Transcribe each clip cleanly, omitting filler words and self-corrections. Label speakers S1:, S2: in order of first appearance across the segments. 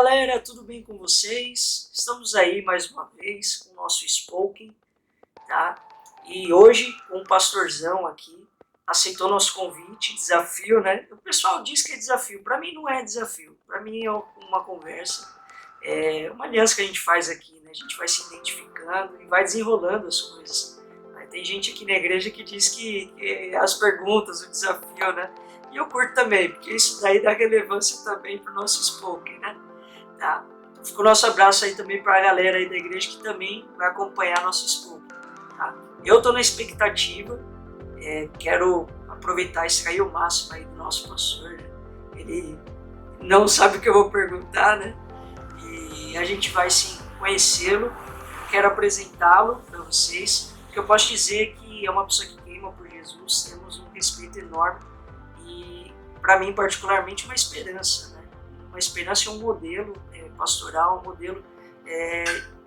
S1: galera, tudo bem com vocês? Estamos aí mais uma vez com o nosso Spoken, tá? E hoje um pastorzão aqui aceitou nosso convite, desafio, né? O pessoal diz que é desafio, para mim não é desafio, para mim é uma conversa, é uma aliança que a gente faz aqui, né? A gente vai se identificando e vai desenrolando as coisas. Aí tem gente aqui na igreja que diz que as perguntas, o desafio, né? E eu curto também, porque isso daí dá relevância também para o nosso Spoken, né? Tá? Então fica o nosso abraço aí também para a galera aí da igreja que também vai acompanhar nosso Spoken. Tá? Eu estou na expectativa, quero aproveitar e extrair o máximo aí do nosso pastor. Né? Ele não sabe o que eu vou perguntar, né? E a gente vai sim conhecê-lo, quero apresentá-lo para vocês, porque eu posso dizer que é uma pessoa que queima por Jesus, temos um respeito enorme e, para mim, particularmente, uma esperança, né? Uma esperança e um modelo pastoral, um modelo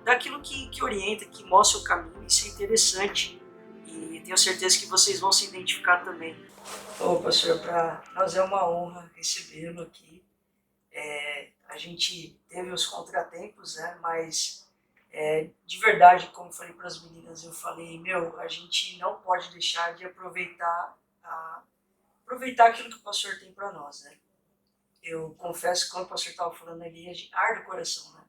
S1: daquilo que orienta, que mostra o caminho. Isso é interessante e tenho certeza que vocês vão se identificar também. Ô, pastor, para nós é uma honra recebê-lo aqui. A gente teve os contratempos, né? Mas de verdade, como eu falei para as meninas, eu falei, a gente não pode deixar de aproveitar aquilo que o pastor tem para nós, né? Eu confesso que quando o pastor estava falando ali, a gente arde o coração, né?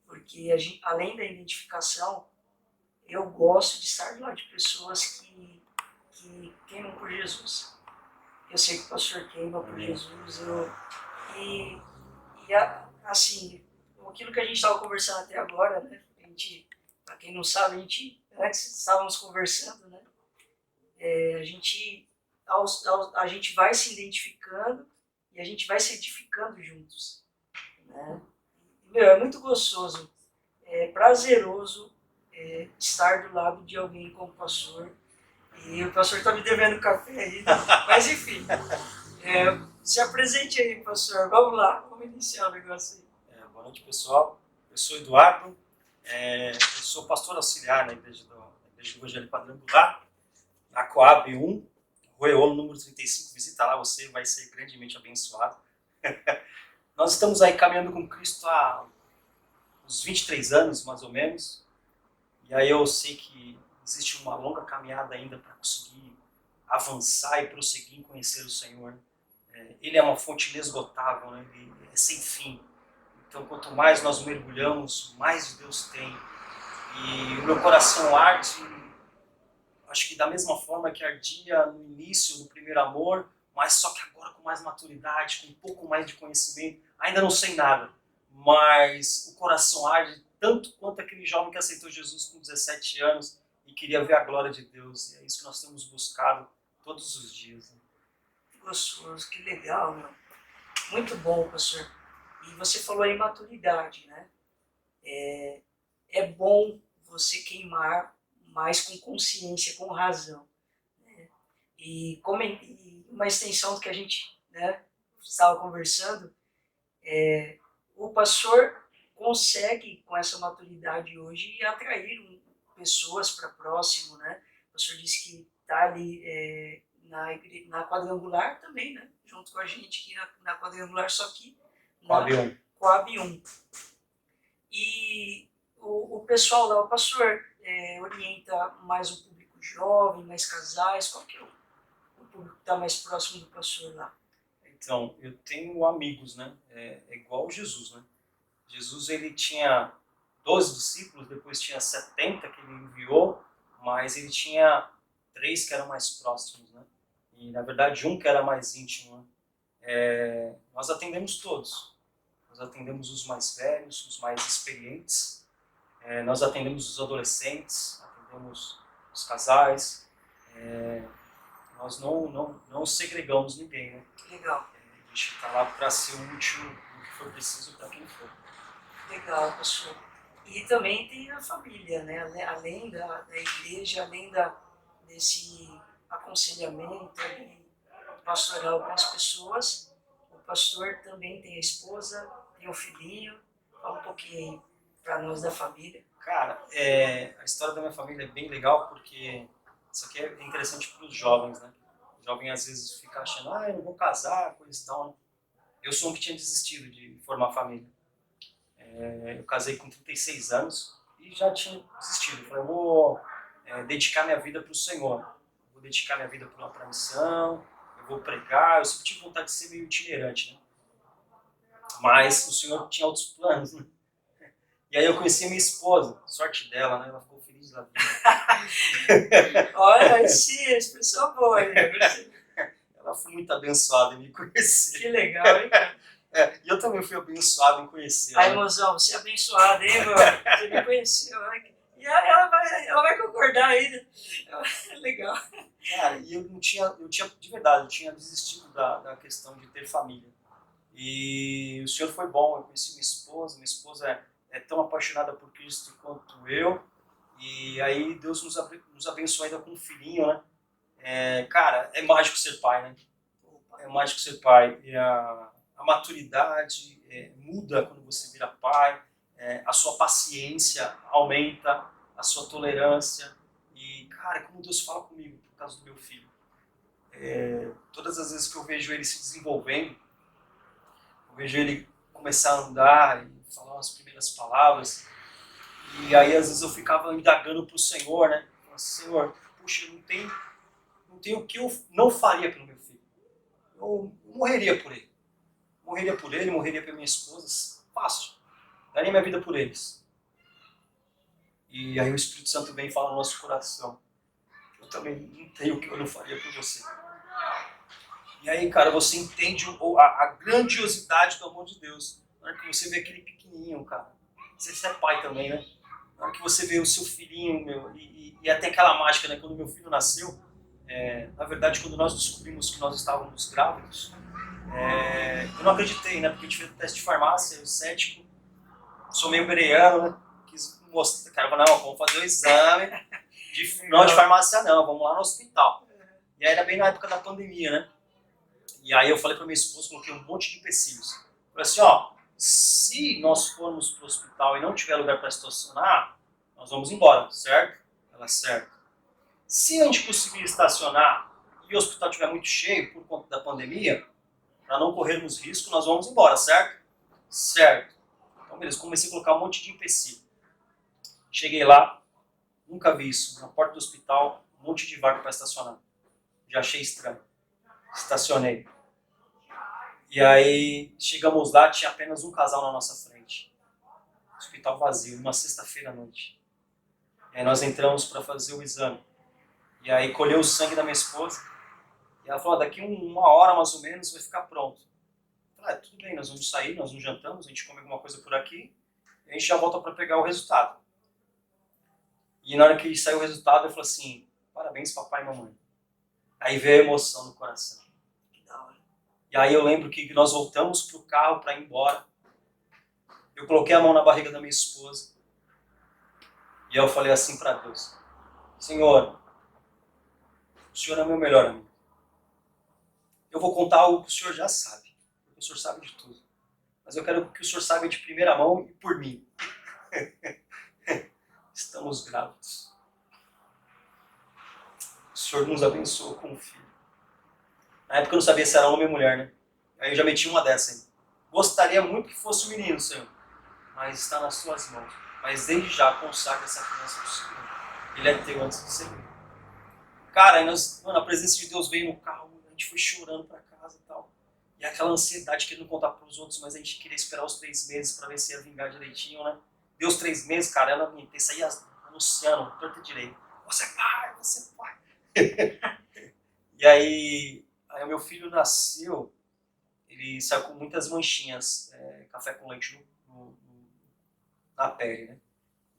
S1: Porque além da identificação, eu gosto de estar do lado de pessoas que queimam por Jesus. Eu sei que o pastor queima por Jesus, assim, aquilo que a gente estava conversando até agora, né? Para quem não sabe, antes estávamos conversando, né? A gente vai se identificando e a gente vai se edificando juntos, né? É muito gostoso, é prazeroso estar do lado de alguém como o pastor. E o pastor está me devendo café aí, né? Mas enfim, se apresente aí, pastor. Vamos lá, vamos iniciar o negócio aí.
S2: Boa noite, pessoal. Eu sou Eduardo, eu sou pastor auxiliar na Igreja do Evangelho Quadrangular, na Coab 1, Roeolo, número 35. Visita lá, você vai ser grandemente abençoado. Nós estamos aí caminhando com Cristo há uns 23 anos, mais ou menos. E aí eu sei que existe uma longa caminhada ainda para conseguir avançar e prosseguir em conhecer o Senhor. Ele é uma fonte inesgotável, né? Ele é sem fim. Então, quanto mais nós mergulhamos, mais de Deus tem. E o meu coração arde, acho que da mesma forma que ardia no início, no primeiro amor, mas só que agora com mais maturidade, com um pouco mais de conhecimento. Ainda não sei nada, mas o coração arde tanto quanto aquele jovem que aceitou Jesus com 17 anos e queria ver a glória de Deus. E é isso que nós temos buscado todos os dias. Né?
S1: Que gostoso, que legal, meu. Muito bom, pastor. E você falou em maturidade, né? É bom você queimar mais com consciência, com razão. Né? E uma extensão do que a gente, né, estava conversando, o pastor consegue, com essa maturidade hoje, atrair pessoas para próximo, né? O pastor disse que está ali na quadrangular também, né? Junto com a gente aqui na quadrangular, só que
S2: Coab 1.
S1: Coab 1. E o pessoal lá, o pastor orienta mais o público jovem, mais casais, qual que é o público que está mais próximo do pastor lá?
S2: Então, eu tenho amigos, né? É igual Jesus, né? Jesus, ele tinha 12 discípulos, depois tinha 70 que ele enviou, mas ele tinha 3 que eram mais próximos, né? E, na verdade, um que era mais íntimo, né? Nós atendemos todos. Nós atendemos os mais velhos, os mais experientes. Nós atendemos os adolescentes, atendemos os casais. Nós não segregamos ninguém, né?
S1: Legal.
S2: A gente está lá para ser útil no que for preciso para quem for.
S1: Legal, pastor. E também tem a família, né? Além da igreja, além desse aconselhamento pastoral com as pessoas, o pastor também tem a esposa, tem o filhinho. Fala um pouquinho aí para nós da família.
S2: Cara, a história da minha família é bem legal porque isso aqui é interessante para os jovens, né? O jovem às vezes fica achando, eu não vou casar, coisa e tal. Eu sou um que tinha desistido de formar família. Eu casei com 36 anos e já tinha desistido. Eu falei, eu vou dedicar minha vida para o Senhor. Vou dedicar minha vida para a missão, eu vou pregar. Eu sempre tive vontade de ser meio itinerante, né? Mas o Senhor tinha outros planos, né? E aí eu conheci minha esposa, sorte dela, né? Ela ficou feliz da vida.
S1: Olha, sim, a expressão boa, né?
S2: Ela foi muito abençoada em me conhecer.
S1: Que legal, hein?
S2: E eu também fui abençoado em conhecê-la.
S1: Aí, mozão, você é abençoado, hein, meu? Você me conheceu, né? E ela vai concordar ainda. Legal.
S2: Cara, e de verdade, eu tinha desistido da questão de ter família. E o Senhor foi bom, eu conheci minha esposa é tão apaixonada por Cristo quanto eu. E aí Deus nos abençoou ainda com um filhinho, né? Cara, é mágico ser pai, né? É mágico ser pai. E a maturidade muda quando você vira pai, a sua paciência aumenta, a sua tolerância. E, cara, como Deus fala comigo por causa do meu filho. Todas as vezes que eu vejo ele se desenvolvendo, eu vejo ele começar a andar e falar as primeiras palavras, e aí às vezes eu ficava indagando para o Senhor, né? Senhor, puxa, não tem o que eu não faria pelo meu filho. Eu morreria por ele. Morreria pela minha esposa, fácil. Daria minha vida por eles. E aí o Espírito Santo vem e fala no nosso coração, eu também não tenho o que eu não faria por você. E aí, cara, você entende a grandiosidade do amor de Deus. Na hora que você vê aquele pequenininho, cara, você é pai também, né? Na hora que você vê o seu filhinho, meu, e até aquela mágica, né? Quando meu filho nasceu, na verdade, quando nós descobrimos que nós estávamos grávidos, eu não acreditei, né? Porque a gente fez o teste de farmácia, eu cético, sou meio bereano, né? Quis mostrar, cara, não, vamos fazer o exame, não de farmácia não, vamos lá no hospital. E aí era bem na época da pandemia, né? E aí eu falei para minha esposa, coloquei um monte de empecilhos. Falei assim, se nós formos para o hospital e não tiver lugar para estacionar, nós vamos embora, certo? Ela, certo. Se a gente conseguir estacionar e o hospital estiver muito cheio por conta da pandemia, para não corrermos risco, nós vamos embora, certo? Certo. Então, beleza, comecei a colocar um monte de empecilho. Cheguei lá, nunca vi isso, na porta do hospital, um monte de vaga para estacionar. Já achei estranho. Estacionei. E aí, chegamos lá, tinha apenas um casal na nossa frente. Hospital vazio, numa sexta-feira à noite. E aí nós entramos para fazer o exame. E aí colheu o sangue da minha esposa. E ela falou, daqui uma hora mais ou menos vai ficar pronto. Eu falei, tudo bem, nós vamos sair, nós não jantamos, a gente come alguma coisa por aqui. E a gente já volta para pegar o resultado. E na hora que saiu o resultado, eu falei assim, parabéns papai e mamãe. Aí veio a emoção no coração. E aí eu lembro que nós voltamos pro carro para ir embora. Eu coloquei a mão na barriga da minha esposa. E eu falei assim para Deus, Senhor, o Senhor é meu melhor amigo. Eu vou contar algo que o Senhor já sabe. O Senhor sabe de tudo. Mas eu quero que o Senhor saiba de primeira mão e por mim. Estamos grávidos. O Senhor nos abençoou com um filho. Na época eu não sabia se era homem ou mulher, né? Aí eu já meti uma dessa aí. Gostaria muito que fosse um menino, Senhor. Mas está nas suas mãos. Mas desde já consagra essa criança para o Senhor. Ele é teu antes de ser meu. Cara, aí a presença de Deus veio no carro, a gente foi chorando para casa e tal. E aquela ansiedade querendo contar para os outros, mas a gente queria esperar os 3 meses para ver se ia vingar direitinho, né? Deu os 3 meses, cara, ela me saía anunciando, torta e direito. Você é pai, você é pai. E aí o meu filho nasceu, ele saiu com muitas manchinhas, café com leite na pele, né?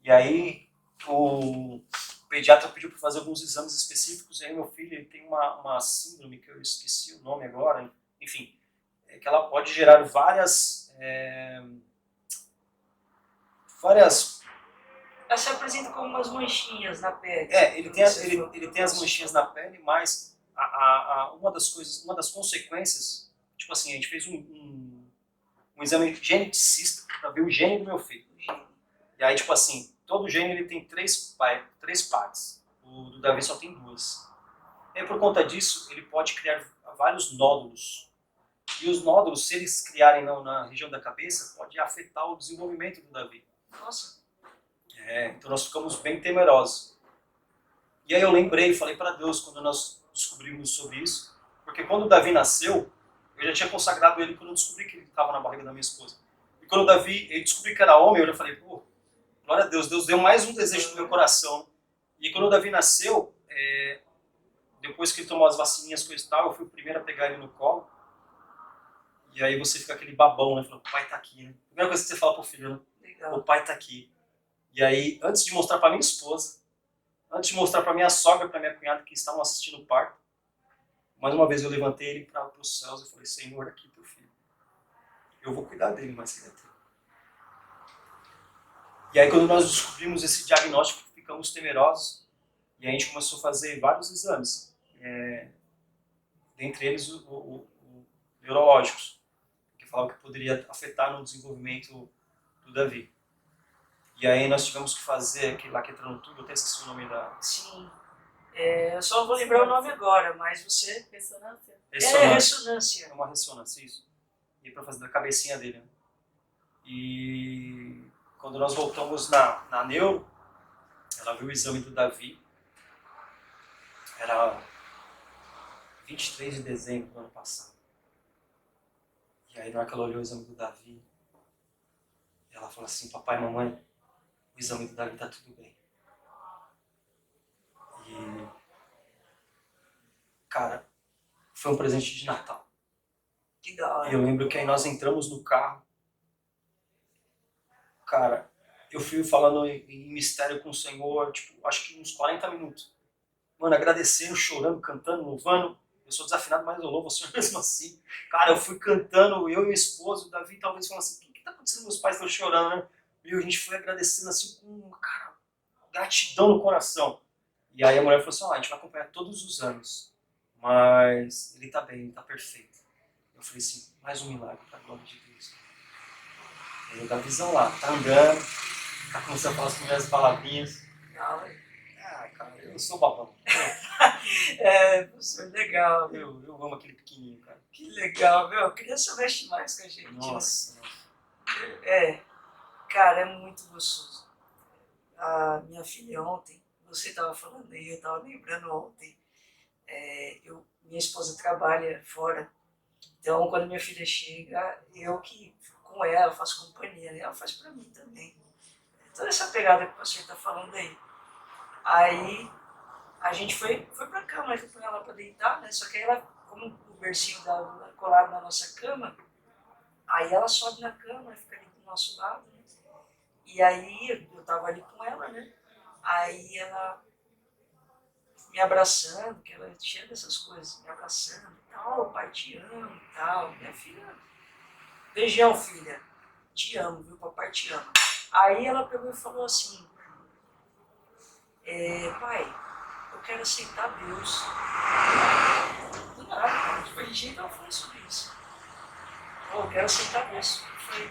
S2: E aí o pediatra pediu para fazer alguns exames específicos, e aí meu filho ele tem uma síndrome, que eu esqueci o nome agora, enfim, que ela pode gerar várias...
S1: Ela se apresenta como umas manchinhas na pele.
S2: Ele tem as manchinhas na pele, mas uma das consequências, tipo assim, a gente fez um exame geneticista para ver o gene do meu filho. E aí, tipo assim, todo gene ele tem 3 partes. O do Davi só tem 2. E aí, por conta disso, ele pode criar vários nódulos E os nódulos, se eles criarem na região da cabeça, pode afetar o desenvolvimento do Davi.
S1: Nossa.
S2: Então nós ficamos bem temerosos. E aí eu lembrei, falei para Deus quando nós descobrimos sobre isso, porque quando o Davi nasceu, eu já tinha consagrado ele quando eu descobri que ele estava na barriga da minha esposa. E quando o Davi, eu descobri que era homem, eu já falei, pô, glória a Deus, Deus deu mais um desejo no meu coração. E quando o Davi nasceu, depois que ele tomou as vacininhas, coisa e tal, eu fui o primeiro a pegar ele no colo. E aí você fica aquele babão, né? Falando, o pai tá aqui, né? Primeira coisa que você fala pro filho, né?
S1: Legal.
S2: O pai tá aqui. E aí, antes de mostrar pra minha esposa, antes de mostrar pra minha sogra, pra minha cunhada que estavam assistindo o parto, mais uma vez eu levantei ele para os céus e falei, Senhor, aqui teu filho. Eu vou cuidar dele, mas ele é teu. E aí quando nós descobrimos esse diagnóstico, ficamos temerosos e a gente começou a fazer vários exames, dentre eles o neurológicos, que falavam que poderia afetar no desenvolvimento do Davi. E aí nós tivemos que fazer aquele lá que entra no tubo, eu até esqueci o nome da...
S1: Sim. Eu só não vou lembrar o nome agora, mas você...
S3: Ressonância?
S1: Ressonância.
S2: É uma ressonância, isso. E para fazer da cabecinha dele. Né? E quando nós voltamos na neuro, ela viu o exame do Davi. Era 23 de dezembro do ano passado. E aí na hora que ela olhou o exame do Davi, ela falou assim, papai e mamãe, o exame do Davi tá tudo bem. E, cara, foi um presente de Natal.
S1: Que da hora.
S2: Eu lembro que aí nós entramos no carro. Cara, eu fui falando em mistério com o Senhor, tipo, acho que uns 40 minutos. Mano, agradecendo, chorando, cantando, louvando. Eu sou desafinado, mas eu louvo o Senhor mesmo assim. Cara, eu fui cantando, eu e minha esposa, o Davi talvez falando assim, o que tá acontecendo? Meus pais estão chorando, né? E a gente foi agradecendo assim com, cara, gratidão no coração. E aí a mulher falou assim, a gente vai acompanhar todos os anos, mas ele tá bem, ele tá perfeito. Eu falei assim, mais um milagre pra glória de Deus. E aí o Davizão lá, tá andando, tá começando a falar as primeiras palavrinhas. Cara, eu sou babão.
S1: Professor, legal.
S2: Eu amo aquele pequenininho, cara.
S1: Que legal, meu. A criança mexe mais com a gente.
S2: Nossa.
S1: Cara, é muito gostoso. A minha filha ontem, você estava falando aí, eu estava lembrando ontem, minha esposa trabalha fora, então quando minha filha chega, eu que fico com ela, faço companhia, né? Ela faz pra mim também. Toda essa pegada que o pastor está falando aí. Aí a gente foi pra cama, eu fui ela pra deitar, né? Só que aí ela, como o bercinho dela colado na nossa cama, aí ela sobe na cama, fica ali do nosso lado, né? E aí eu tava ali com ela, né? Aí ela me abraçando, que ela é cheia dessas coisas, me abraçando e tal, pai, te amo e tal. Minha filha, beijão, filha, te amo, viu, papai te ama. Aí ela pegou e falou assim, pai, eu quero aceitar Deus. Do nada, tipo, a gente nem tava falando sobre isso. Eu quero aceitar Deus. Eu falei,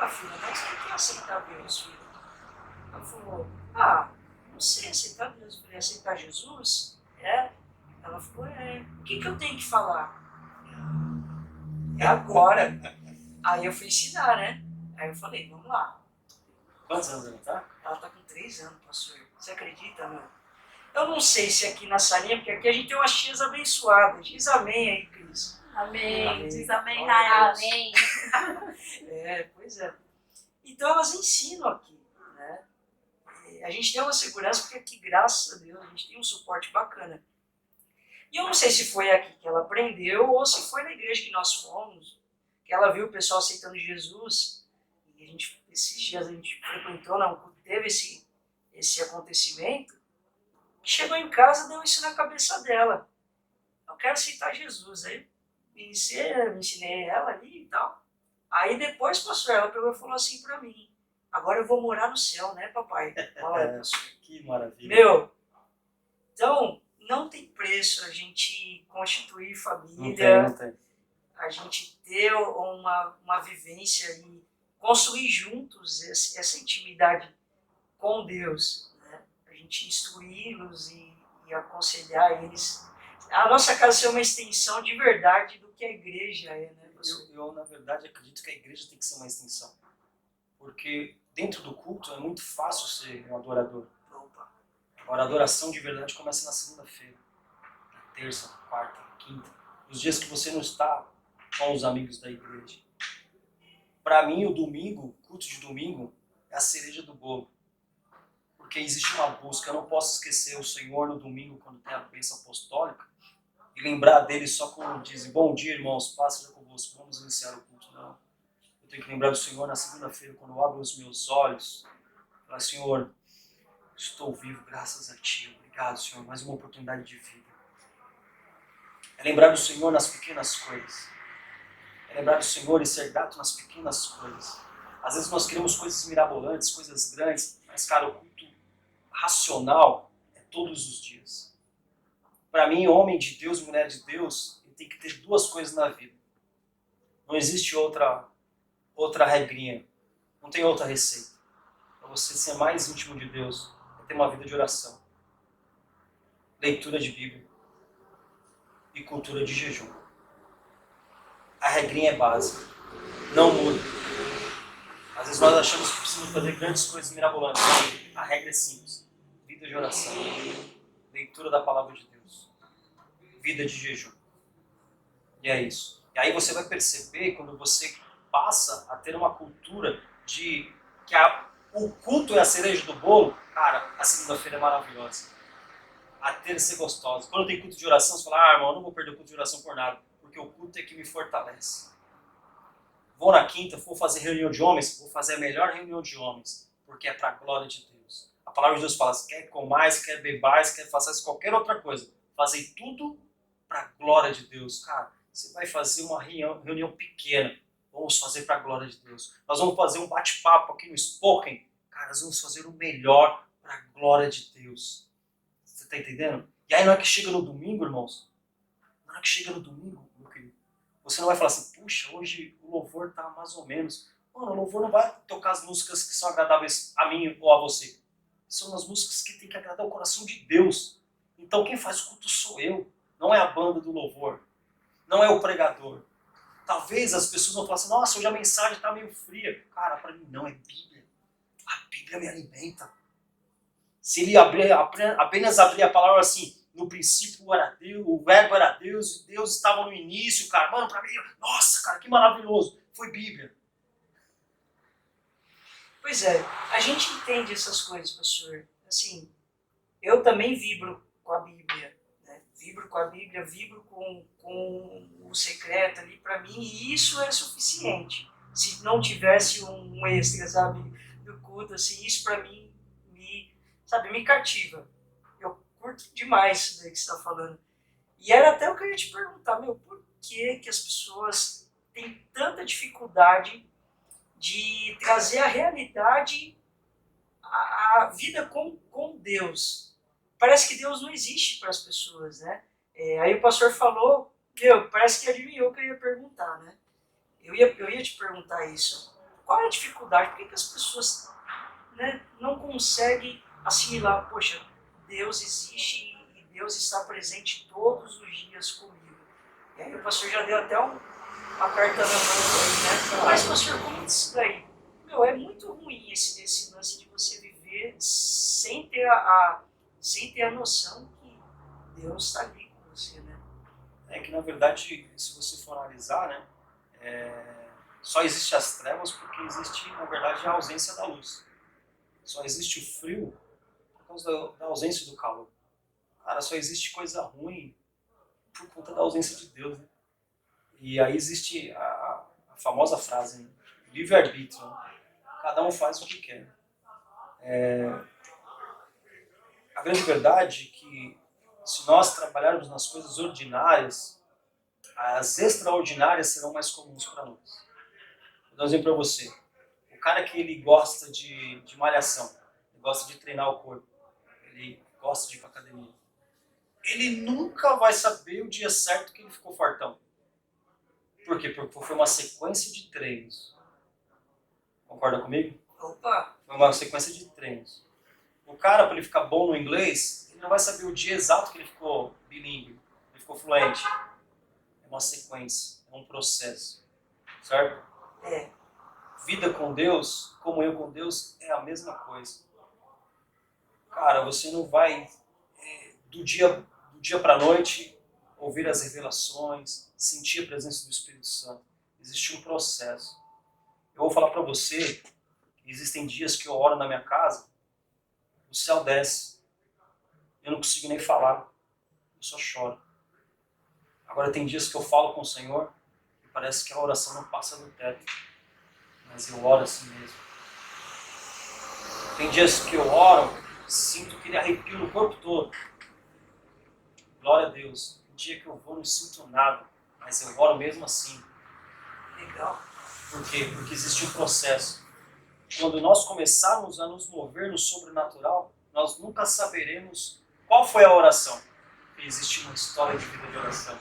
S1: filha, mas o que é aceitar Deus, filha? Ela falou, não sei aceitar Deus. Eu falei, aceitar Jesus? Ela falou, o que eu tenho que falar? É agora. Aí eu fui ensinar, né? Aí eu falei, vamos lá.
S2: Quantos anos ela tá?
S1: Ela tá com 3 anos, pastor. Você acredita, meu? Eu não sei se aqui na salinha, porque aqui a gente tem umas tias abençoadas. Diz amém aí, Cris.
S3: Amém. Diz amém,
S1: Raia.
S3: amém.
S1: Pois é. Então elas ensinam aqui, né? A gente tem uma segurança porque aqui, graças a Deus, a gente tem um suporte bacana. E eu não sei se foi aqui que ela aprendeu ou se foi na igreja que nós fomos, que ela viu o pessoal aceitando Jesus. E esses dias a gente frequentou, não, teve esse acontecimento. Chegou em casa, deu isso na cabeça dela. Eu quero aceitar Jesus. Aí me ensinei ela ali e tal. Aí depois, pastor, ela pegou e falou assim pra mim, agora eu vou morar no céu, né, papai? Fala aí, pastor.
S2: Que maravilha.
S1: Meu, então, não tem preço a gente constituir família,
S2: Não tem.
S1: a gente ter uma vivência e construir juntos essa intimidade com Deus, né? A gente instruí-los e aconselhar eles. A nossa casa é uma extensão de verdade do que a igreja é, né? pastor?
S2: Eu, na verdade, acredito que a igreja tem que ser uma extensão. Porque dentro do culto é muito fácil ser um adorador.
S1: Opa.
S2: Agora, a adoração de verdade começa na segunda-feira, na terça, na quarta, na quinta. Os dias que você não está com os amigos da igreja. Para mim, o domingo, o culto de domingo, é a cereja do bolo. Porque existe uma busca. Eu não posso esquecer o Senhor no domingo, quando tem a bênção apostólica, e lembrar dele só quando dizem: bom dia, irmãos, paz seja convosco, vamos iniciar o culto. Não. Eu tenho que lembrar do Senhor na segunda-feira, quando eu abro os meus olhos, falar: Senhor, estou vivo graças a Ti. Obrigado, Senhor, mais uma oportunidade de vida. É lembrar do Senhor nas pequenas coisas. É lembrar do Senhor e ser grato nas pequenas coisas. Às vezes nós queremos coisas mirabolantes, coisas grandes, mas, cara, o culto racional é todos os dias. Para mim, homem de Deus, mulher de Deus, ele tem que ter duas coisas na vida. Não existe outra regrinha. Não tem outra receita. Para você ser mais íntimo de Deus, é ter uma vida de oração, leitura de Bíblia e cultura de jejum. A regrinha é básica. Não muda. Às vezes nós achamos que precisamos fazer grandes coisas mirabolantes. A regra é simples. Vida de oração. Leitura da palavra de Deus. Vida de jejum. E é isso. E aí você vai perceber, quando você passa a ter uma cultura de que o culto é a cereja do bolo, cara, a segunda-feira é maravilhosa. A terça é gostosa. Quando tem culto de oração, você fala: irmão, eu não vou perder o culto de oração por nada, porque o culto é que me fortalece. Vou na quinta, vou fazer reunião de homens, vou fazer a melhor reunião de homens, porque é para a glória de Deus. A palavra de Deus fala: quer comais, quer bebais, quer façais qualquer outra coisa, fazei tudo para a glória de Deus. Cara, você vai fazer uma reunião pequena, vamos fazer para a glória de Deus. Nós vamos fazer um bate-papo aqui no Spoken, cara, nós vamos fazer o melhor para a glória de Deus. Você está entendendo? E aí na hora que chega no domingo, irmãos, na hora que chega no domingo, meu querido, você não vai falar assim: puxa, hoje o louvor está mais ou menos. Mano, o louvor não vai tocar as músicas que são agradáveis a mim ou a você. São as músicas que tem que agradar o coração de Deus. Então quem faz o culto sou eu, não é a banda do louvor, não é o pregador. Talvez as pessoas vão falar assim: nossa, hoje a mensagem está meio fria. Cara, para mim não, é Bíblia. A Bíblia me alimenta. Se ele apenas abrir a palavra assim: no princípio era Deus, o verbo era Deus, e Deus estava no início, cara. Mano, pra mim, nossa, cara, que maravilhoso. Foi Bíblia.
S1: Pois é, a gente entende essas coisas, pastor. Assim, eu também vibro com a Bíblia, né? Vibro com a Bíblia, vibro com o secreto ali para mim, e isso é suficiente. Se não tivesse um extra, sabe, do culto, assim, isso para mim me cativa. Eu curto demais isso daí que você está falando. E era até o que eu ia te perguntar: meu, por que as pessoas têm tanta dificuldade de trazer a realidade, a vida com Deus? Parece que Deus não existe para as pessoas, né? Aí o pastor falou, parece que adivinhou o que eu ia perguntar, né? Eu ia te perguntar isso. Qual é a dificuldade? Por que as pessoas, né, não conseguem assimilar: poxa, Deus existe e Deus está presente todos os dias comigo? E aí o pastor já deu até uma carta na mão aí, né? Mas, pastor, como isso daí? Meu, é muito ruim esse lance de você viver sem ter sem ter a noção que Deus está ali com você, né?
S2: É que, na verdade, se você for analisar, né, só existe as trevas porque existe, na verdade, a ausência da luz. Só existe o frio por causa da ausência do calor. Cara, só existe coisa ruim por conta da ausência de Deus, né? E aí existe a famosa frase, né? Livre-arbítrio. Né? Cada um faz o que quer. A grande verdade é que, se nós trabalharmos nas coisas ordinárias, as extraordinárias serão mais comuns para nós. Vou dar um exemplo para você. O cara que ele gosta de malhação, ele gosta de treinar o corpo, ele gosta de ir para academia, ele nunca vai saber o dia certo que ele ficou fortão. Por quê? Porque foi uma sequência de treinos. Concorda comigo?
S1: Opa!
S2: Foi uma sequência de treinos. O cara, para ele ficar bom no inglês, ele não vai saber o dia exato que ele ficou bilíngue, ele ficou fluente. É uma sequência, é um processo. certo?
S1: É.
S2: Vida com Deus, comunhão com Deus é a mesma coisa. Cara, você não vai do dia para a noite ouvir as revelações, sentir a presença do Espírito Santo. Existe um processo. Eu vou falar para você que existem dias que eu oro na minha casa, o céu desce, eu não consigo nem falar, eu só choro. Agora tem dias que eu falo com o Senhor e parece que a oração não passa do teto, mas eu oro assim mesmo. Tem dias que eu oro, sinto aquele arrepio no corpo todo. Glória a Deus. Tem dia que eu vou, não sinto nada, mas eu oro mesmo assim.
S1: Legal.
S2: Por quê? Porque existe um processo. Quando nós começarmos a nos mover no sobrenatural, nós nunca saberemos qual foi a oração. Porque existe uma história de vida de oração.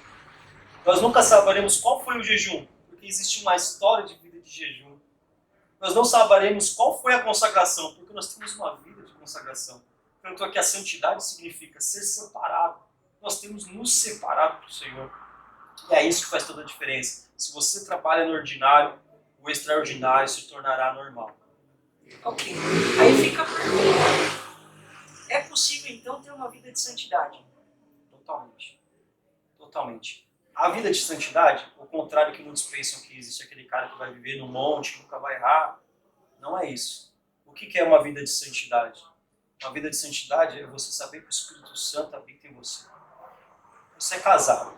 S2: Nós nunca saberemos qual foi o jejum, porque existe uma história de vida de jejum. Nós não saberemos qual foi a consagração, porque nós temos uma vida de consagração. Tanto é que a santidade significa ser separado. Nós temos nos separado para o Senhor. E é isso que faz toda a diferença. Se você trabalha no ordinário, o extraordinário se tornará normal.
S1: Ok. Aí fica a pergunta. É possível, então, ter uma vida de santidade?
S2: Totalmente. Totalmente. A vida de santidade, o contrário que muitos pensam que existe aquele cara que vai viver no monte, que nunca vai errar, não é isso. O que é uma vida de santidade? Uma vida de santidade é você saber que o Espírito Santo habita em você. Você é casado.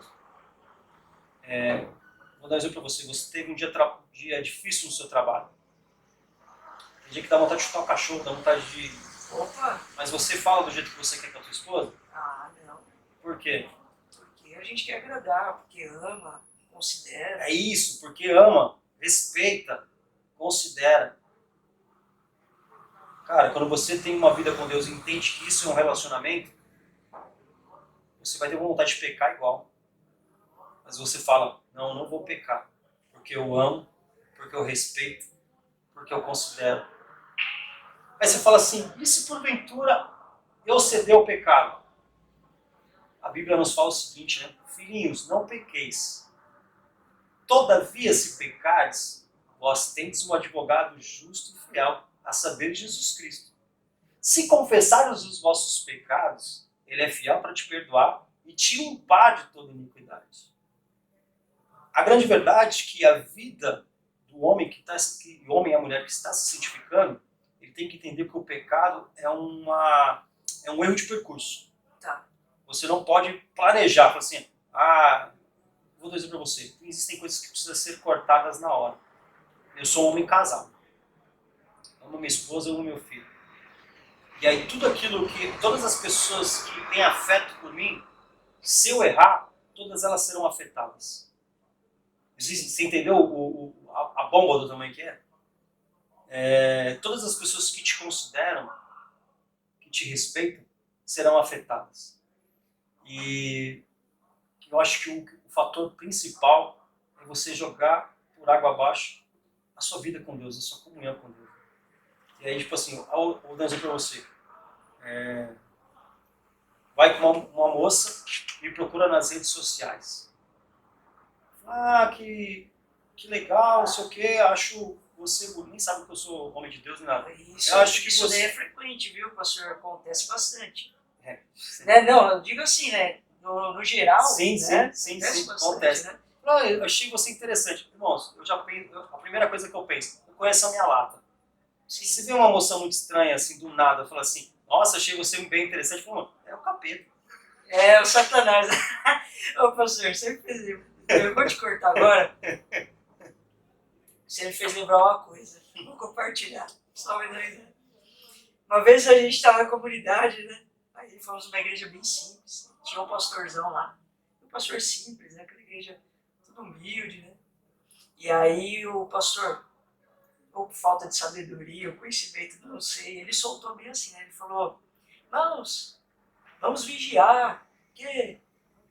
S2: Vou dar um exemplo para você. Você teve um dia difícil no seu trabalho. Tem dia que dá vontade de chutar o cachorro, dá vontade de...
S1: Opa!
S2: Mas você fala do jeito que você quer com a tua esposa?
S1: Ah, não.
S2: Por quê?
S1: Porque a gente quer agradar, porque ama, considera.
S2: É isso, porque ama, respeita, considera. Cara, quando você tem uma vida com Deus e entende que isso é um relacionamento, você vai ter vontade de pecar igual. Mas você fala, não, não vou pecar, porque eu amo, porque eu respeito, porque eu considero. Aí você fala assim, e se porventura eu ceder ao pecado? A Bíblia nos fala o seguinte, né? Filhinhos, não pequeis. Todavia, se pecares, vós tendes um advogado justo e fiel, a saber, Jesus Cristo. Se confessares os vossos pecados, ele é fiel para te perdoar e te limpar de toda iniquidade. A grande verdade é que a vida do homem o homem e a mulher que está se santificando, ele tem que entender que o pecado é um erro de percurso.
S1: Tá.
S2: Você não pode planejar, falar assim, vou dizer para você, existem coisas que precisam ser cortadas na hora. Eu sou um homem casado. Amo minha esposa, amo meu filho. E aí todas as pessoas que têm afeto por mim, se eu errar, todas elas serão afetadas. Você entendeu a bomba do tamanho que é? Todas as pessoas que te consideram, que te respeitam, serão afetadas. E eu acho que o fator principal é você jogar por água abaixo a sua vida com Deus, a sua comunhão com Deus. E aí, tipo assim, vou dar um exemplo pra você. Vai com uma moça e me procura nas redes sociais. Que legal, não sei o que, acho você bonito, nem sabe que eu sou homem de Deus nem nada.
S1: Isso,
S2: Eu acho que
S1: isso
S2: você...
S1: daí é frequente, viu, pastor? Acontece bastante.
S2: Sim.
S1: Né? Não, eu digo assim, né? No geral,
S2: Sim,
S1: né?
S2: sim,
S1: Acontece bastante,
S2: acontece.
S1: né?
S2: Eu achei você interessante. Irmãos, a primeira coisa que eu penso, eu conheço a minha lata.
S1: Sim.
S2: Se vê uma moça muito estranha, assim, do nada, fala assim, nossa, achei você bem interessante, falo, é o capeta.
S1: É, o Satanás. Ô, pastor, você fez... Eu vou te cortar agora. Você me fez lembrar uma coisa. Vou compartilhar. Só uma vez a gente estava na comunidade, né? Aí fomos numa igreja bem simples. Tinha um pastorzão lá. Um pastor simples, né? Aquela igreja tudo humilde, né? E aí o pastor, ou por falta de sabedoria, ou conhecimento, não sei, ele soltou bem assim, né? Ele falou, irmãos, vamos vigiar, porque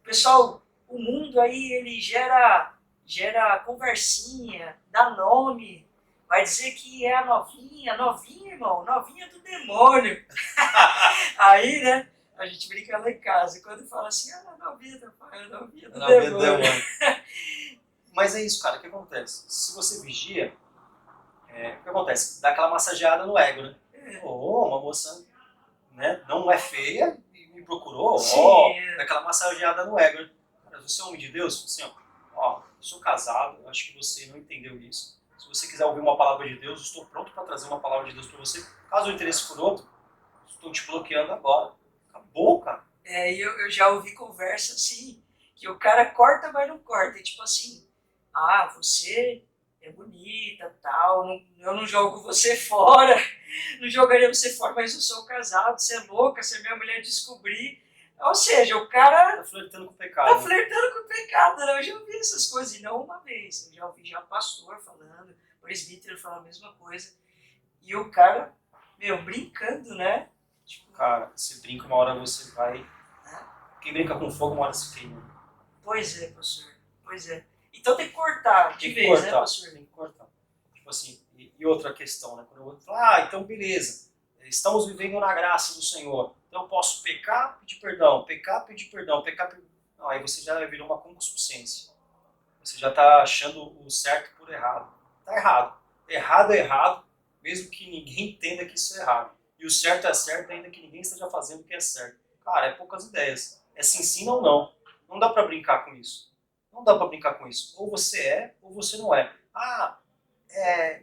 S1: o pessoal, o mundo aí, ele gera conversinha, dá nome, vai dizer que é a novinha, irmão, novinha do demônio. Aí, né, a gente brinca lá em casa, e quando fala assim, novinha do pai, novinha do demônio.
S2: Mas é isso, cara, o que acontece? Se você vigia, o que acontece? Dá aquela massageada no ego, né? Oh, uma moça, né, não é feia e me procurou,
S1: Sim,
S2: dá aquela massageada no ego, né? Cara, você é homem de Deus? Assim, ó, eu sou casado, eu acho que você não entendeu isso. Se você quiser ouvir uma palavra de Deus, eu estou pronto para trazer uma palavra de Deus para você. Caso o interesse for outro, estou te bloqueando agora. Acabou, cara.
S1: eu já ouvi conversa assim, que o cara corta, mas não corta. É tipo assim, você é bonita, tal, eu não jogo você fora, não jogaria você fora, mas eu sou casado, você é louca, se a minha mulher descobrir. Ou seja, o cara
S2: Tá flertando com o
S1: tá
S2: pecado.
S1: flertando com o pecado, né? Eu já ouvi essas coisas, e não uma vez. Eu já ouvi já pastor falando, presbítero falando a mesma coisa. E o cara, brincando, né? Tipo,
S2: Cara, se brinca, uma hora você vai.
S1: né?
S2: Quem brinca com fogo, uma hora se queima.
S1: Pois é, pastor. Pois é. Então tem que cortar de
S2: Tem que
S1: vez,
S2: cortar,
S1: né, pastor?
S2: tem que cortar. Tipo assim, e outra questão, né? Quando eu vou falar, então beleza, estamos vivendo na graça do Senhor, então eu posso pecar, pedir perdão, pecar, pedir perdão, pecar, pedir... Não, aí você já virou uma concupiscência. Você já está achando o certo por errado. Tá errado. Errado é errado, mesmo que ninguém entenda que isso é errado. E o certo é certo, ainda que ninguém esteja fazendo o que é certo. Cara, é poucas ideias. É se ensina ou não. Não dá para brincar com isso. Não dá para brincar com isso. Ou você é, ou você não é.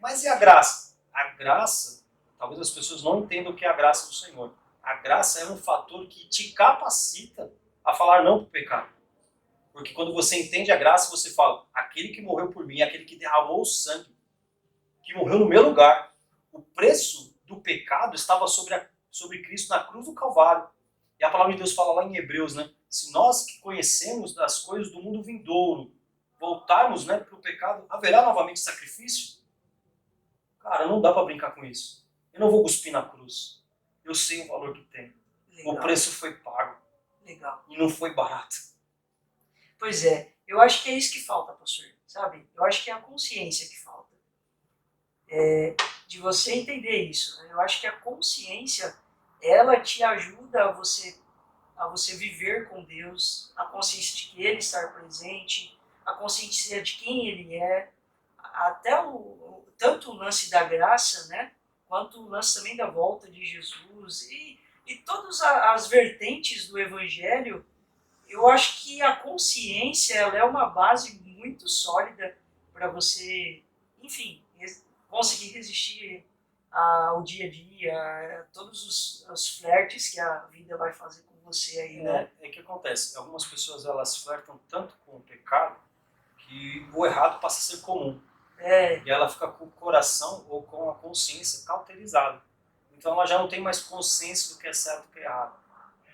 S2: Mas e a graça? A graça, talvez as pessoas não entendam o que é a graça do Senhor. A graça é um fator que te capacita a falar não para o pecado. Porque quando você entende a graça, você fala, aquele que morreu por mim, aquele que derramou o sangue, que morreu no meu lugar, o preço do pecado estava sobre Cristo na cruz do Calvário. E a palavra de Deus fala lá em Hebreus, né? Se nós que conhecemos das coisas do mundo vindouro, voltarmos, né, para o pecado, haverá novamente sacrifício? Cara, não dá para brincar com isso. Eu não vou cuspir na cruz. Eu sei o valor que tem.
S1: Legal.
S2: O preço foi pago.
S1: Legal.
S2: E não foi barato.
S1: Pois é, eu acho que é isso que falta, pastor, sabe? Eu acho que é a consciência que falta. De você entender isso. Né? Eu acho que a consciência, ela te ajuda a você viver com Deus, a consciência de que Ele está presente, a consciência de quem Ele é, até tanto o lance da graça, né? Quanto o lance também da volta de Jesus e todas as vertentes do Evangelho. Eu acho que a consciência ela é uma base muito sólida para você, enfim, conseguir resistir ao dia a dia, a todos os flertes que a vida vai fazer com você aí, né?
S2: É que acontece, algumas pessoas elas flertam tanto com o pecado que o errado passa a ser comum. E ela fica com o coração ou com a consciência cauterizada. Então ela já não tem mais consciência do que é certo e do que é errado.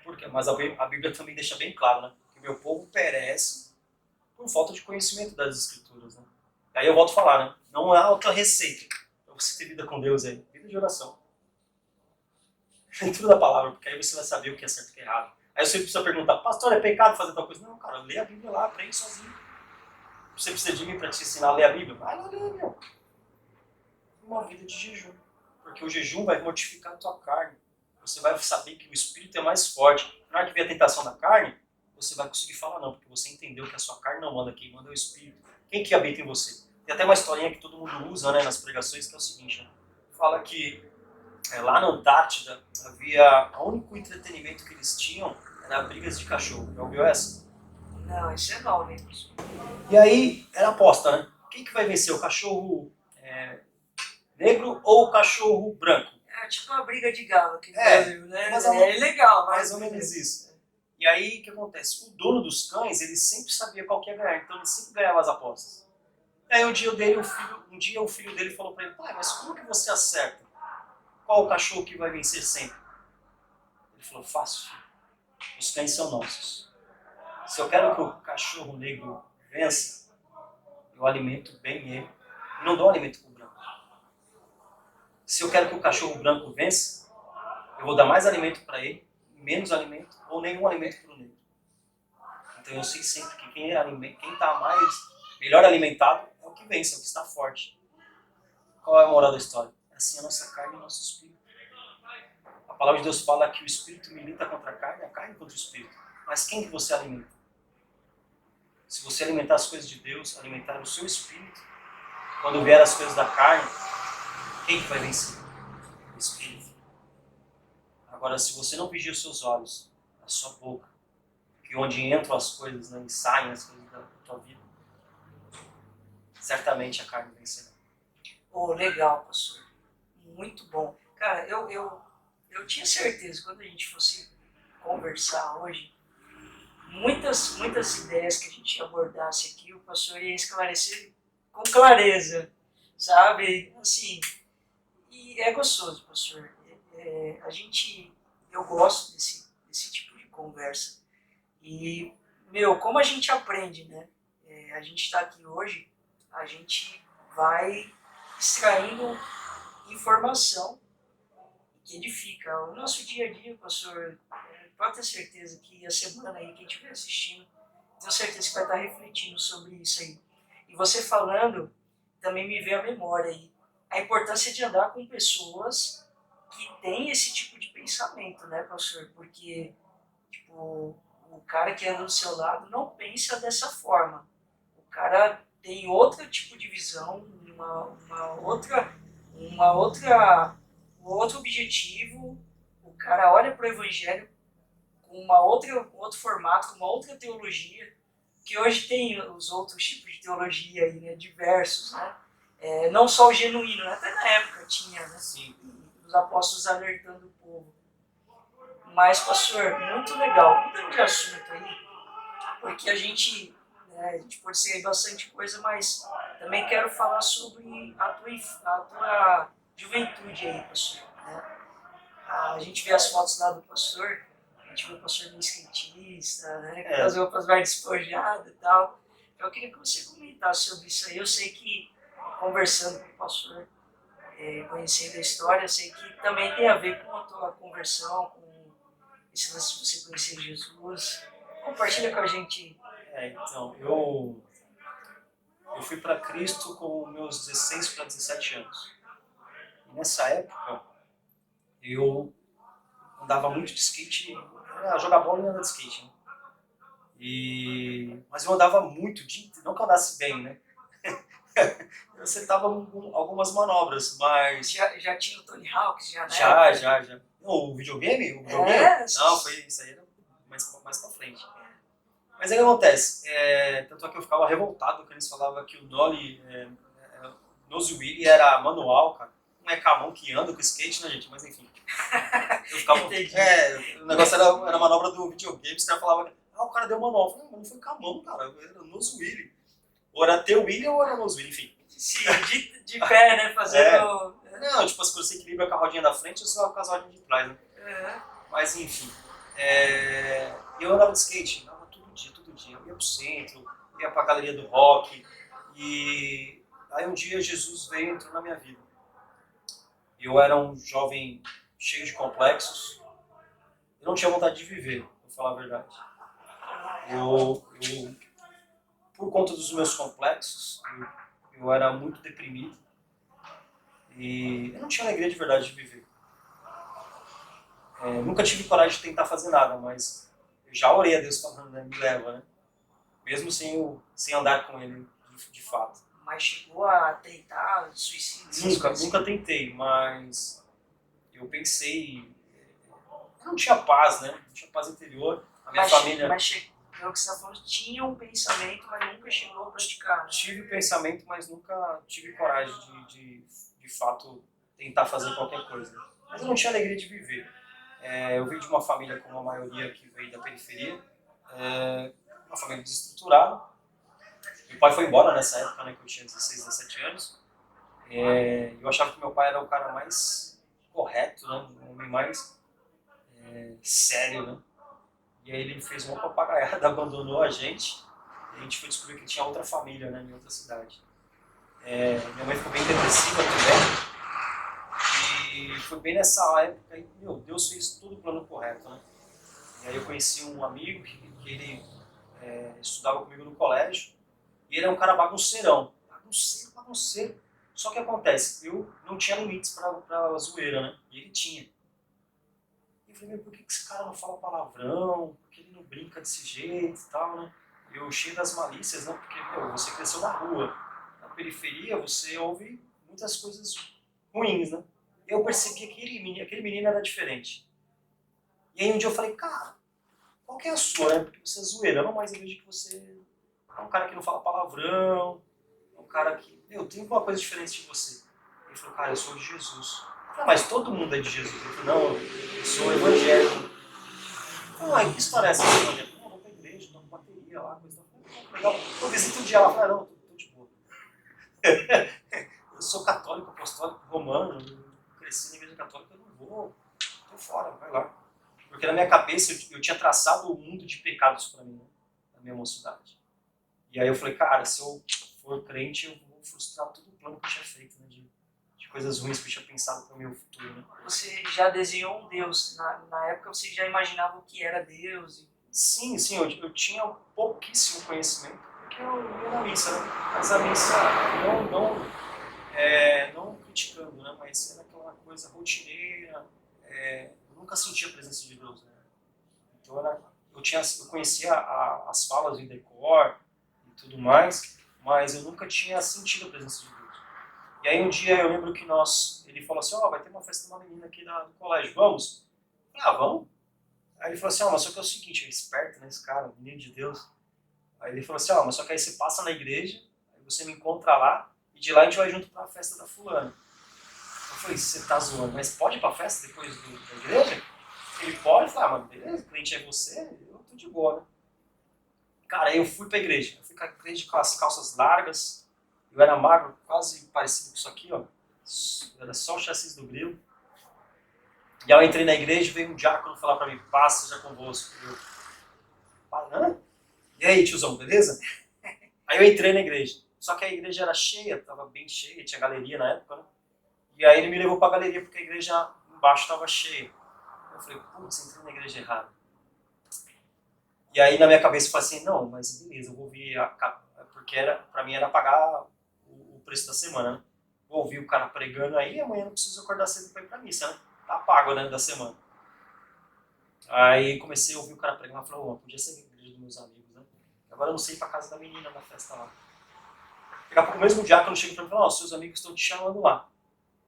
S2: Por quê? Mas a Bíblia também deixa bem claro, né? Que meu povo perece por falta de conhecimento das Escrituras, né? Aí eu volto a falar, né? Não há outra receita para você ter vida com Deus aí. Vida de oração. Leitura da palavra, porque aí você vai saber o que é certo e o que é errado. Aí você precisa perguntar, pastor, é pecado fazer tal coisa? Não, cara, lê a Bíblia lá, aprende sozinho. Você precisa de mim para te ensinar a ler a Bíblia? Vai lá ler, meu. Uma vida de jejum. Porque o jejum vai mortificar a tua carne. Você vai saber que o espírito é mais forte. Na hora que vier a tentação da carne, você vai conseguir falar não, porque você entendeu que a sua carne não manda, quem manda é o espírito. Quem que habita em você? Tem até uma historinha que todo mundo usa, né, nas pregações, que é o seguinte, né? Fala que lá na Antártida havia o único entretenimento que eles tinham era brigas de cachorro. Já ouviu essa?
S1: Não, isso é não, né?
S2: E aí era aposta, né? Quem que vai vencer, o cachorro negro ou o cachorro branco?
S1: É tipo uma briga de galo aqui no Brasil, né? É legal,
S2: mais ou menos isso. E aí o que acontece? O dono dos cães, ele sempre sabia qual que ia ganhar, então ele sempre ganhava as apostas. Aí um dia o filho dele falou para ele, pai, mas como que você acerta? Qual o cachorro que vai vencer sempre? Ele falou, fácil, filho. Os cães são nossos. Se eu quero que o cachorro negro vença, eu alimento bem ele e não dou alimento para o branco. Se eu quero que o cachorro branco vença, eu vou dar mais alimento para ele, menos alimento ou nenhum alimento para o negro. Então eu sei sempre que quem está melhor alimentado é o que vence, é o que está forte. Qual é a moral da história? É assim a nossa carne e o nosso espírito. A palavra de Deus fala que o espírito milita contra a carne contra o espírito. Mas quem que você alimenta? Se você alimentar as coisas de Deus, alimentar o seu espírito, quando vier as coisas da carne, quem que vai vencer? O espírito. Agora, se você não vigia os seus olhos, a sua boca, que onde entram as coisas, né, e saem as coisas da tua vida, certamente a carne vencerá.
S1: Oh, legal, pastor. Muito bom. Cara, eu tinha certeza que quando a gente fosse conversar hoje, muitas ideias que a gente abordasse aqui, o pastor ia esclarecer com clareza, sabe? Assim, e é gostoso, pastor. Eu gosto desse tipo de conversa. E, meu, como a gente aprende, né? A gente está aqui hoje, a gente vai extraindo informação que edifica. O nosso dia a dia, pastor, pode ter certeza que a semana aí, quem estiver assistindo, tenho certeza que vai estar refletindo sobre isso aí. E você falando, também me veio à memória aí a importância de andar com pessoas que têm esse tipo de pensamento, né, pastor? Porque, tipo, o cara que anda do seu lado não pensa dessa forma. O cara tem outro tipo de visão, um outro objetivo. O cara olha para o evangelho com um outro formato, com uma outra teologia, que hoje tem os outros tipos de teologia aí, né, diversos, né? Não só o genuíno, né? Até na época tinha, né?
S2: Sim.
S1: Os apóstolos alertando o povo. Mas, pastor, muito legal. Mudando de assunto aí, porque né, a gente pode seguir bastante coisa, mas também quero falar sobre a tua juventude aí, pastor. Né? A gente vê as fotos lá do pastor, a gente vê o pastor meio skatista, né, com as roupas mais despojadas e tal. Eu queria que você comentasse sobre isso aí. Eu sei que, conversando com o pastor, conhecendo a história, eu sei que também tem a ver com a tua conversão, com esse lance de você conhecer Jesus. Compartilha com a gente.
S2: Então, eu fui para Cristo com meus 16 para 17 anos. E nessa época, eu andava muito de skate, jogar bola e andar de skate, né? Mas eu andava muito, não que eu andasse bem, né? Eu acertava algumas manobras, mas...
S1: Já tinha o Tony Hawk? Já.
S2: Não, o videogame? Não, foi isso aí, era mais pra frente. Mas aí o que acontece? Tanto é que eu ficava revoltado quando eles falavam que o Nose Wheel era manual, cara. Não é com a mão que anda com skate, né, gente? Mas enfim. Eu ficava... o negócio era a manobra do videogame, os caras falavam, o cara deu manual. Eu falei, não foi com a mão, cara, era Nose Wheel. Ou era teu wheel ou era Nose Wheel, enfim.
S1: Sim, de pé, né? Fazendo...
S2: Não, tipo, se você equilibra com a rodinha da frente, você vai com as rodinhas de trás, né? Mas enfim. Eu andava de skate, andava todo dia. Eu ia pro centro, ia pra galeria do rock. E aí um dia Jesus veio e entrou na minha vida. Eu era um jovem cheio de complexos. Eu não tinha vontade de viver, pra falar a verdade. Por conta dos meus complexos, eu era muito deprimido. E eu não tinha alegria de verdade de viver. Nunca tive coragem de tentar fazer nada, mas eu já orei a Deus falando, né, me leva, né? Mesmo sem andar com Ele de fato.
S1: Mas chegou a tentar suicídio?
S2: Nunca tentei, mas eu pensei... Eu não tinha paz, né? Não tinha paz interior. A minha família...
S1: Mas pelo que você está falando, tinha um pensamento, mas nunca chegou a praticar. Né?
S2: Tive pensamento, mas nunca tive coragem de fato tentar fazer qualquer coisa. Mas eu não tinha alegria de viver. Eu vim de uma família com uma maioria que veio da periferia, uma família desestruturada. Meu pai foi embora nessa época, né, que eu tinha 16, 17 anos. Eu achava que meu pai era o cara mais correto, né, um homem mais sério, né? E aí ele fez uma papagaiada, abandonou a gente. E a gente foi descobrir que tinha outra família, né, em outra cidade. Minha mãe ficou bem depressiva também. E foi bem nessa época que, Deus fez tudo o plano correto, né? E aí eu conheci um amigo que ele estudava comigo no colégio. E ele é um cara bagunceirão. Bagunceiro. Só que acontece, eu não tinha limites pra zoeira, né? E ele tinha. E eu falei, por que esse cara não fala palavrão? Por que ele não brinca desse jeito e tal, né? eu cheio das malícias, né? Porque, meu, você cresceu na rua, na periferia, você ouve muitas coisas ruins, né? Eu percebi que aquele menino era diferente. E aí um dia eu falei, cara, qual que é a sua, né? Porque você é zoeira, não, mas eu vejo que você é um cara que não fala palavrão, é um cara que, meu, tem alguma coisa diferente de você. Ele falou, cara, eu sou de Jesus. Eu falei, mas todo mundo é de Jesus. Ele falou, não, eu sou evangélico. Ah, que história é essa? Não, eu vou pra igreja, toco bateria lá, coisa legal. Eu visito um dia lá, falei, não, tô de boa. Eu sou católico, apostólico, romano, eu cresci na igreja católica, eu não vou, tô fora, vai lá. Porque na minha cabeça eu tinha traçado um mundo de pecados para mim, né, na minha mocidade. E aí eu falei, cara, se eu for crente, eu vou frustrar todo o plano que eu tinha feito, né, de coisas ruins que eu tinha pensado para o meu futuro. Né?
S1: Você já desenhou um Deus. Na época você já imaginava o que era Deus.
S2: Sim, eu tinha pouquíssimo conhecimento, porque eu ia na missa, né? Mas a missa, não criticando, né? Mas era aquela coisa rotineira, eu nunca sentia a presença de Deus, né? Então eu conhecia as falas em decor e tudo mais, mas eu nunca tinha sentido a presença de Deus. E aí um dia eu lembro que ele falou assim, vai ter uma festa de uma menina aqui do colégio, vamos? Eu falei, vamos. Aí ele falou assim, mas só que é o seguinte, é esperto, né, esse cara, menino de Deus. Aí ele falou assim, mas só que aí você passa na igreja, aí você me encontra lá, e de lá a gente vai junto pra festa da fulana. Eu falei, você tá zoando, mas pode ir pra festa depois da igreja? Ele pode? Eu falei, mas beleza, o cliente é você, eu tô de boa, né? Cara, aí eu fui pra igreja. Eu fui pra igreja com as calças largas, eu era magro, quase parecido com isso aqui, ó. Era só o chassi do grilo. E aí eu entrei na igreja e veio um diácono falar pra mim, paz seja convosco. Hã? E aí, tiozão, beleza? Aí eu entrei na igreja. Só que a igreja era cheia, tava bem cheia, tinha galeria na época, né? E aí ele me levou pra galeria porque a igreja embaixo tava cheia. Eu falei, putz, entrei na igreja errada. E aí na minha cabeça eu falei assim, não, mas beleza, eu vou ouvir porque pra mim era pagar o preço da semana, né? Vou ouvir o cara pregando aí, amanhã não preciso acordar cedo pra ir pra missa, né? Tá pago, né, da semana. Aí comecei a ouvir o cara pregando e falei, podia ser a igreja dos meus amigos, né? Agora eu não sei ir pra casa da menina na festa lá. Daqui a pouco o mesmo diácono chega pra mim e fala, seus amigos estão te chamando lá.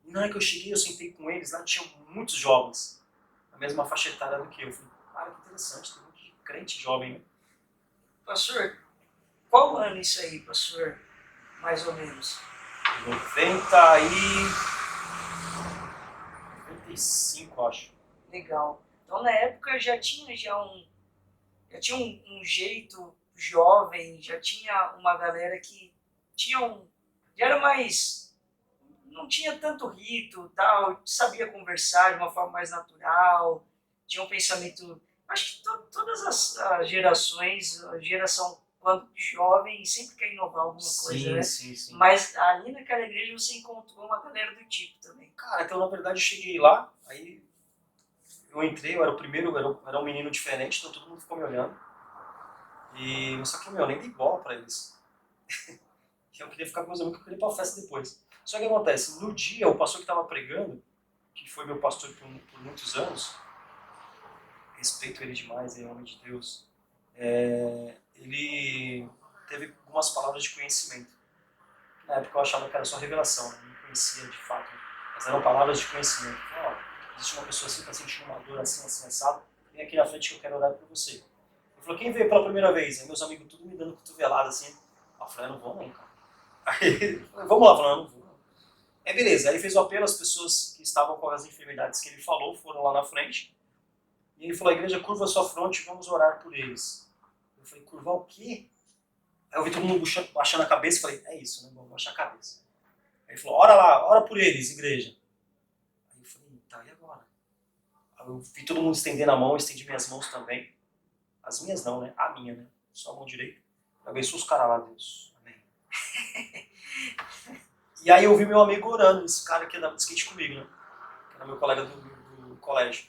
S2: E na hora que eu cheguei, eu sentei com eles, lá tinham muitos jovens, na mesma faixa etária do que eu. Eu falei, cara, que interessante, tem muito crente jovem, né?
S1: Pastor, qual ano isso aí, pastor? Mais ou menos.
S2: 95, acho.
S1: Legal. Então na época já tinha um jeito jovem, já tinha uma galera que já era mais, não tinha tanto rito, tal, sabia conversar de uma forma mais natural, tinha um pensamento, acho que todas as gerações, a geração quando jovem sempre quer inovar alguma coisa, né?
S2: Sim.
S1: Mas ali naquela igreja você encontrou uma galera do tipo também.
S2: Cara, então na verdade eu cheguei lá, aí eu entrei, eu era o primeiro, era um menino diferente, então todo mundo ficou me olhando. Só que, eu nem dei bola pra eles. Eu queria ficar com meus amigos, eu queria ir pra festa depois. Só que o que acontece, no dia, o pastor que estava pregando, que foi meu pastor por muitos anos, respeito ele demais, ele é um homem de Deus, ele teve algumas palavras de conhecimento. Na época eu achava que era só revelação, né? Não conhecia de fato, mas eram palavras de conhecimento. Existe uma pessoa assim que está sentindo uma dor assim, assado, vem aqui na frente que eu quero orar por você. Ele falou, quem veio pela primeira vez? Aí meus amigos tudo me dando cotovelada assim. Eu falei, não vou não, cara. Aí, vamos lá, falando, não vou. Aí beleza, aí ele fez o apelo, as pessoas que estavam com as enfermidades que ele falou foram lá na frente. E ele falou, a igreja curva a sua fronte, vamos orar por eles. Eu falei, curvar o quê? Aí eu vi todo mundo baixando a cabeça e falei, é isso, né? Vamos baixar a cabeça. Aí ele falou, ora lá, ora por eles, igreja. Aí eu falei, tá, e agora? Aí eu vi todo mundo estendendo a mão, eu estendi minhas mãos também. As minhas não, né? A minha, né? Só a mão direita. Eu abençoe os caras lá, Deus. Amém. E aí eu vi meu amigo orando, esse cara que andava de skate comigo, né? Que era meu colega do colégio.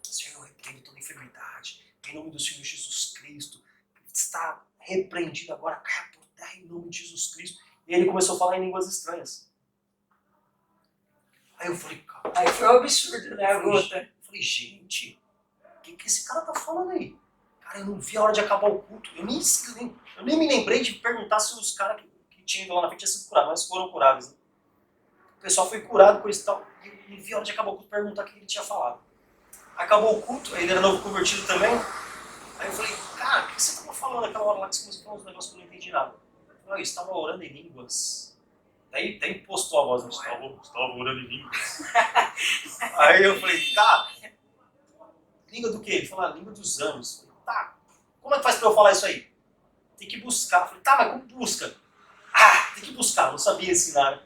S2: Senhor, eu repreendo toda enfermidade. Em nome do Senhor Jesus Cristo. Está repreendido agora, caia por terra em nome de Jesus Cristo. E ele começou a falar em línguas estranhas. Aí eu falei, cara.
S1: Aí foi um absurdo, né, a gota?
S2: Eu falei, gente, o que esse cara tá falando aí? Cara, eu não vi a hora de acabar o culto. Eu nem me lembrei de perguntar se os caras que tinham ido lá na frente tinham sido curados, mas foram curados. Né? O pessoal foi curado com isso e tal. E eu não vi a hora de acabar o culto perguntar o que ele tinha falado. Acabou o culto, ele era novo convertido também. Aí eu falei, cara, o que você estava falando naquela hora lá que você começou a falar uns negócios que eu não entendi nada? Eu estava orando em línguas. Daí postou a voz, estava orando em línguas. Aí eu falei, tá, língua do quê? Ele falou, língua dos anos. Eu falei, tá, como é que faz pra eu falar isso aí? Tem que buscar. Eu falei, tá, mas como busca? Tem que buscar, não sabia ensinar.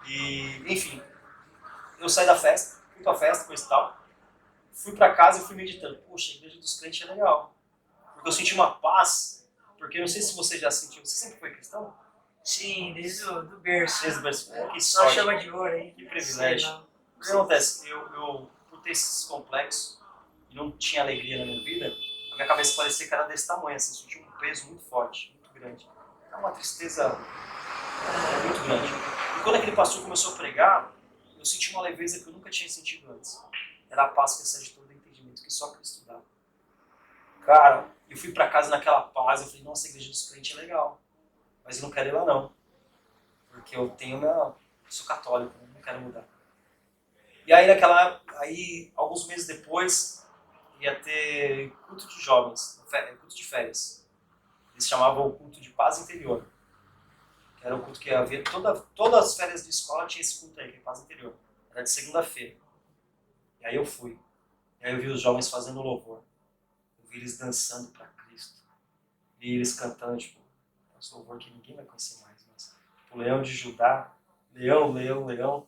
S2: E, enfim, eu saí da festa, fui pra festa, coisa e tal. Fui pra casa e fui meditando. Poxa, a igreja dos crentes é legal. Porque eu senti uma paz, porque eu não sei se você já sentiu, você sempre foi cristão?
S1: Sim, desde o do berço.
S2: Desde o berço. Que
S1: Só
S2: sorte.
S1: chama de ouro aí.
S2: Que privilégio. O que acontece? Eu, por ter esses complexos e não tinha alegria na minha vida, a minha cabeça parecia que era desse tamanho, assim, sentia um peso muito forte, muito grande. É uma tristeza muito grande. E quando aquele pastor começou a pregar, eu senti uma leveza que eu nunca tinha sentido antes. Era a paz que excede todo o entendimento, que só Cristo dá. Cara, eu fui pra casa naquela paz, eu falei, nossa, a igreja dos crentes é legal, mas eu não quero ir lá não, porque eu sou católico, eu não quero mudar. E aí alguns meses depois, ia ter culto de jovens, culto de férias. Eles chamavam o culto de paz interior. Que era o culto que havia, todas as férias de escola tinha esse culto aí, que é paz interior. Era de segunda-feira. E aí eu fui. E aí eu vi os jovens fazendo louvor. Eu vi eles dançando para Cristo. Vi eles cantando, tipo, esse louvor que ninguém vai conhecer mais. Mas, tipo, Leão de Judá, Leão, Leão, Leão.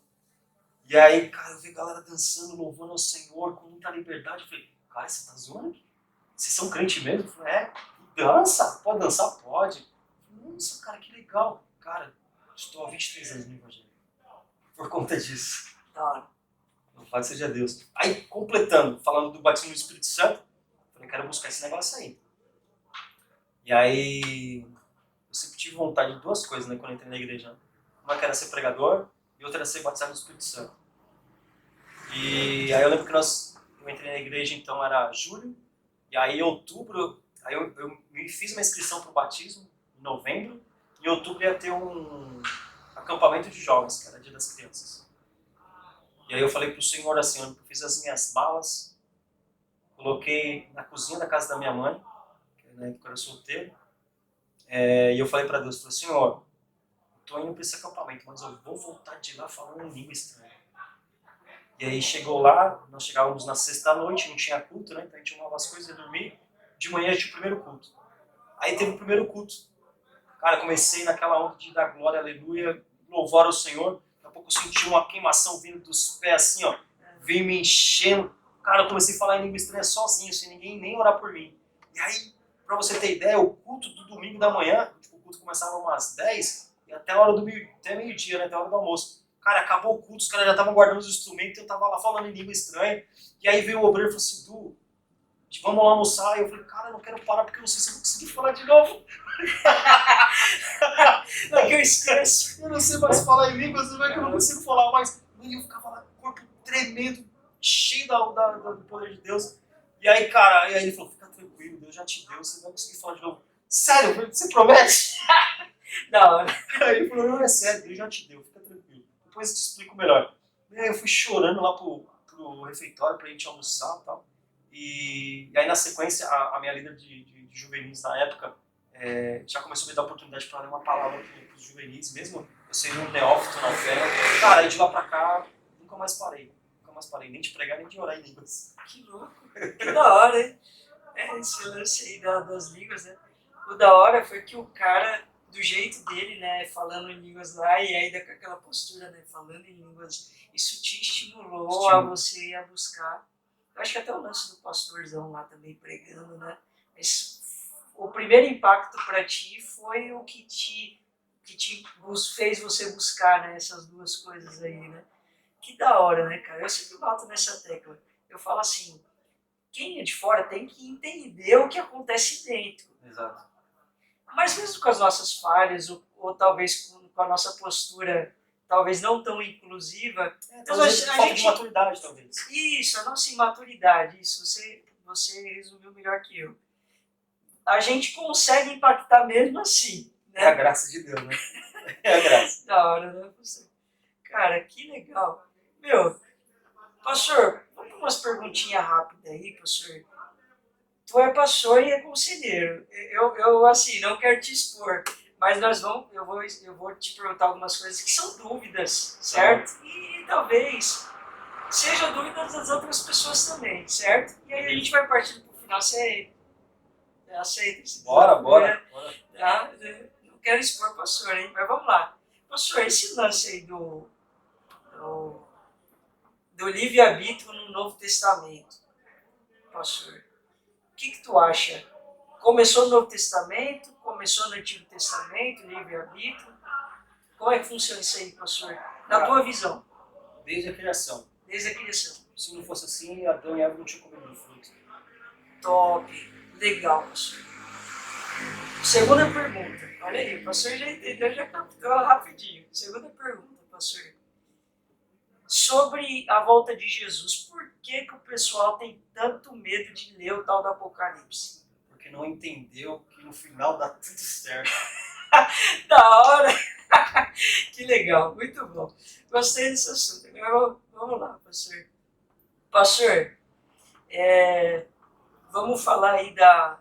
S2: E aí, cara, eu vi a galera dançando, louvando ao Senhor com muita liberdade. Eu falei, cara, você tá zoando? Vocês são crente mesmo? Eu falei, dança, pode dançar? Pode. Eu falei, nossa, cara, que legal. Cara, estou há 23 anos no Evangelho. Por conta disso.
S1: Tá.
S2: Louvado seja Deus. Aí, completando, falando do batismo no Espírito Santo, eu falei, quero buscar esse negócio aí. E aí, eu sempre tive vontade de duas coisas, né, quando eu entrei na igreja. Uma que era ser pregador e outra era ser batizado no Espírito Santo. E aí eu lembro que eu entrei na igreja, então era julho, e aí em outubro, aí eu me fiz uma inscrição para o batismo, em novembro, e em outubro ia ter um acampamento de jovens, que era Dia das Crianças. E aí eu falei para o Senhor assim, eu fiz as minhas malas, coloquei na cozinha da casa da minha mãe, que na época eu era solteiro, e eu falei para Deus, falei, Senhor, eu estou indo para esse acampamento, mas eu vou voltar de lá falando em língua estranha. E aí chegou lá, nós chegávamos na sexta-noite, não tinha culto, né? Então a gente arrumava as coisas e ia dormir. De manhã tinha o primeiro culto. Aí teve o primeiro culto. Cara, comecei naquela onda de dar glória, aleluia, louvar ao Senhor. Daqui a pouco eu senti uma queimação vindo dos pés, assim, ó. Veio me enchendo. Cara, eu comecei a falar em língua estranha sozinho, sem ninguém nem orar por mim. E aí, pra você ter ideia, o culto do domingo da manhã, tipo, o culto começava umas 10 e até a hora até meio-dia, né? Até a hora do almoço. Cara, acabou o culto, os caras já estavam guardando os instrumentos, eu tava lá falando em língua estranha. E aí veio o obreiro e falou assim, Du, vamos lá almoçar. E eu falei, cara, eu não quero parar porque eu não sei se eu vou conseguir falar de novo.
S1: Não, que eu esqueço.
S2: Eu não sei mais falar em línguas, não é que eu não consigo falar mais. E eu ficava lá, corpo tremendo, cheio do poder de Deus. E aí, cara, aí ele falou, fica tranquilo, Deus já te deu, você vai conseguir falar de novo. Sério, você promete?
S1: Não.
S2: Aí ele falou, não, é sério, Deus já te deu, fica tranquilo. Depois eu te explico melhor. E aí eu fui chorando lá pro refeitório pra gente almoçar e tal. E aí na sequência, a minha líder de juvenis na época já começou a me dar a oportunidade para ler uma palavra para os juvenis, mesmo eu sendo um neófito na fé. Cara, aí de lá pra cá, nunca mais parei, nem de pregar nem de orar em línguas.
S1: Que louco, que da hora, hein? Esse lance aí das línguas, né? O da hora foi que o cara, do jeito dele, né, falando em línguas lá, e ainda com aquela postura, né, falando em línguas, isso te estimulou a você ir a buscar. Eu acho que até o lance do pastorzão lá também pregando, né? Mas o primeiro impacto para ti foi o que fez você buscar, né, essas duas coisas aí, né? Que da hora, né, cara? Eu sempre bato nessa tecla. Eu falo assim, quem é de fora tem que entender o que acontece dentro.
S2: Exato.
S1: Mas mesmo com as nossas falhas, ou talvez com a nossa postura talvez não tão inclusiva,
S2: Talvez falta de maturidade, talvez.
S1: Isso, a nossa imaturidade, isso. você resumiu melhor que eu. A gente consegue impactar mesmo assim,
S2: É a
S1: né?
S2: graça de Deus, né? É a graça.
S1: Da hora, né? Cara, que legal. Meu, pastor, vamos para umas perguntinhas rápidas aí, pastor. Tu é pastor e é conselheiro. Eu assim, não quero te expor, mas eu vou te perguntar algumas coisas que são dúvidas, certo? E talvez seja dúvidas das outras pessoas também, certo? E aí a gente vai partir pro final. Você aceita esse
S2: Bora,
S1: desafio,
S2: bora,
S1: né?
S2: bora.
S1: Tá? Não quero expor o pastor, hein? Mas vamos lá. Pastor, esse lance aí do, do livre-arbítrio no Novo Testamento, pastor, o que tu acha? Começou no Novo Testamento? Começou no Antigo Testamento, livre-arbítrio? Como é que funciona isso aí, pastor? Na tua visão,
S2: Desde a criação.
S1: desde a criação.
S2: Se não fosse assim, Adão e Eva não tinham comido do fruto.
S1: Top, legal, pastor. Segunda pergunta. Olha aí, o pastor já entendeu, já captou rapidinho. Segunda pergunta, pastor. Sobre a volta de Jesus, por que o pessoal tem tanto medo de ler o tal do Apocalipse?
S2: Porque não entendeu que no final dá tudo certo.
S1: Da hora! Que legal, muito bom. Gostei desse assunto. Agora vamos lá, pastor. Pastor, vamos falar aí da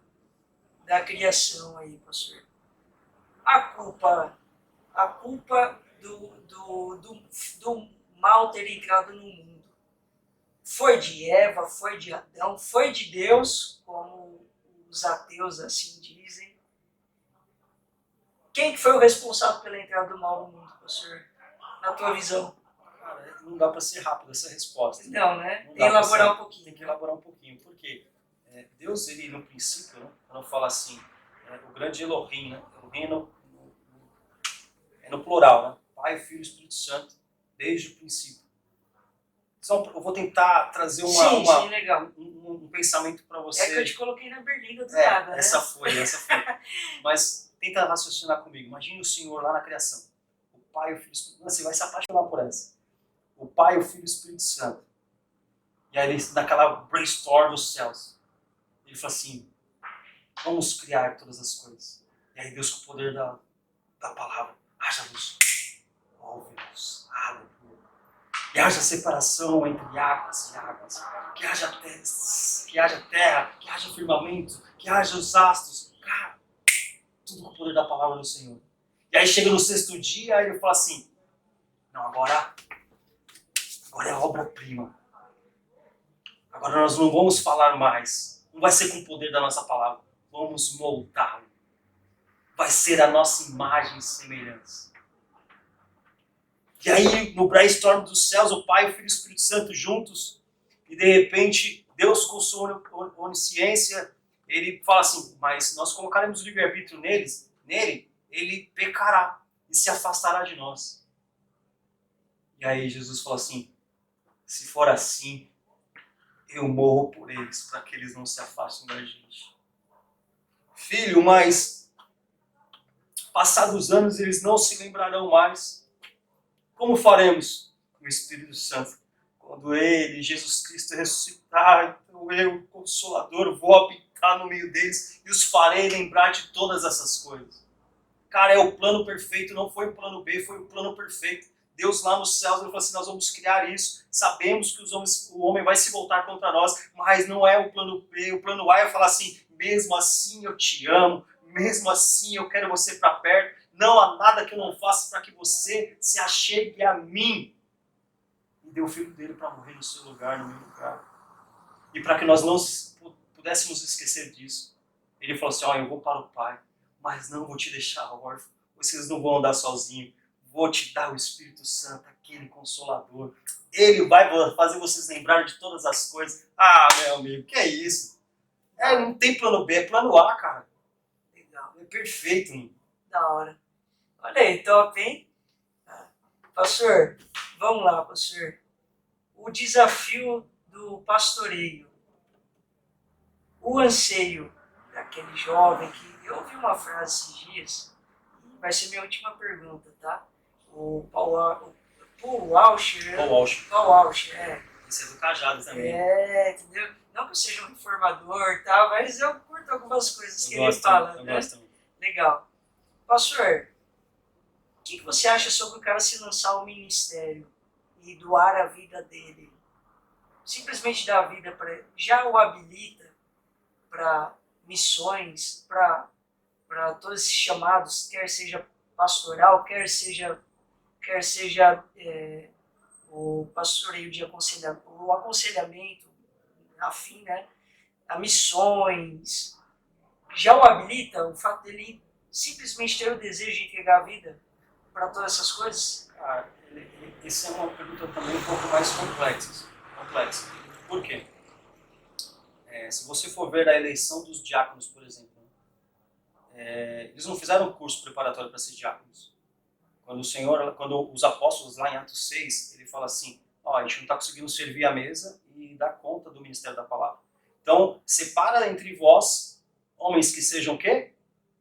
S1: criação aí, pastor. A culpa do mal ter entrado no mundo foi de Eva, foi de Adão, foi de Deus, como os ateus assim dizem. Quem que foi o responsável pela entrada do mal no mundo, pastor? Na tua visão?
S2: Cara, não dá para ser rápido essa resposta.
S1: Não, né?
S2: Não
S1: Tem que
S2: dá pra
S1: elaborar
S2: ser.
S1: um pouquinho.
S2: Tem que elaborar um pouquinho. Por quê? Deus, ele no princípio, né, quando fala assim, o grande Elohim, né? Elohim é no plural, né? Pai, Filho e Espírito Santo, desde o princípio. Então, eu vou tentar trazer
S1: Sim, legal.
S2: um pensamento para você.
S1: É que eu te coloquei na berlinda do nada, né?
S2: Essa foi. Mas tenta raciocinar comigo. Imagine o Senhor lá na criação. O Pai, o Filho e o Espírito Santo. Você vai se apaixonar por essa. O Pai, o Filho e o Espírito Santo. E aí, naquela brainstorm dos céus, ele fala assim, vamos criar todas as coisas. E aí Deus, com o poder da palavra, haja luz, ouve luz, aleluia. Que haja separação entre águas e águas, que haja terra, que haja firmamento, que haja os astros. Cara, tudo com o poder da palavra do Senhor. E aí chega no sexto dia, ele fala assim, não, agora é a obra-prima. Agora nós não vamos falar mais. Não vai ser com o poder da nossa palavra. Vamos moldá-lo. Vai ser a nossa imagem e semelhança. E aí, no brainstorm dos céus, o Pai, o Filho e o Espírito Santo juntos, e de repente, Deus com sua onisciência, ele fala assim, mas nós colocaremos o livre-arbítrio nele, ele pecará e se afastará de nós. E aí Jesus fala assim, se for assim, eu morro por eles, para que eles não se afastem da gente. Filho, mas passados os anos eles não se lembrarão mais. Como faremos com o Espírito Santo? Quando ele, Jesus Cristo, ressuscitar, então eu, o Consolador, vou habitar no meio deles e os farei lembrar de todas essas coisas. Cara, é o plano perfeito, não foi o plano B, foi o plano perfeito. Deus lá nos céus, ele falou assim, nós vamos criar isso, sabemos que o homem vai se voltar contra nós, mas não é o plano B, o plano A é falar assim, mesmo assim eu te amo, mesmo assim eu quero você para perto, não há nada que eu não faça para que você se achegue a mim. E deu o filho dele para morrer no seu lugar, no meu lugar. E para que nós não pudéssemos esquecer disso, ele falou assim, eu vou para o Pai, mas não vou te deixar órfão, vocês não vão andar sozinhos. Vou te dar o Espírito Santo, aquele Consolador. Ele vai fazer vocês lembrarem de todas as coisas. Ah, meu amigo, que é isso? Não tem plano B, é plano A, cara.
S1: Legal.
S2: É perfeito, mano.
S1: Da hora. Olha aí, top, hein? Pastor, vamos lá, pastor. O desafio do pastoreio. O anseio daquele jovem que... Eu ouvi uma frase esses dias, vai ser minha última pergunta, tá? O Paul Washer,
S2: Esse é do cajado também.
S1: Entendeu? Não que eu seja um reformador e tal, mas eu curto algumas coisas que ele fala,
S2: Eu
S1: né?
S2: gosto.
S1: Legal. Pastor, o que você acha sobre o cara se lançar ao ministério e doar a vida dele? Simplesmente dar a vida para ele. Já o habilita para missões, para todos esses chamados, quer seja pastoral, quer seja o pastoreio de aconselhamento, o aconselhamento, afim, né? A missões. Já o habilita o fato dele simplesmente ter o desejo de entregar a vida para todas essas coisas?
S2: Cara, essa é uma pergunta também um pouco mais complexa. Por quê? Se você for ver a eleição dos diáconos, por exemplo, eles não fizeram um curso preparatório para ser diáconos. Quando os apóstolos, lá em Atos 6, ele fala assim, a gente não está conseguindo servir a mesa e dar conta do ministério da palavra. Então, separa entre vós homens que sejam o quê?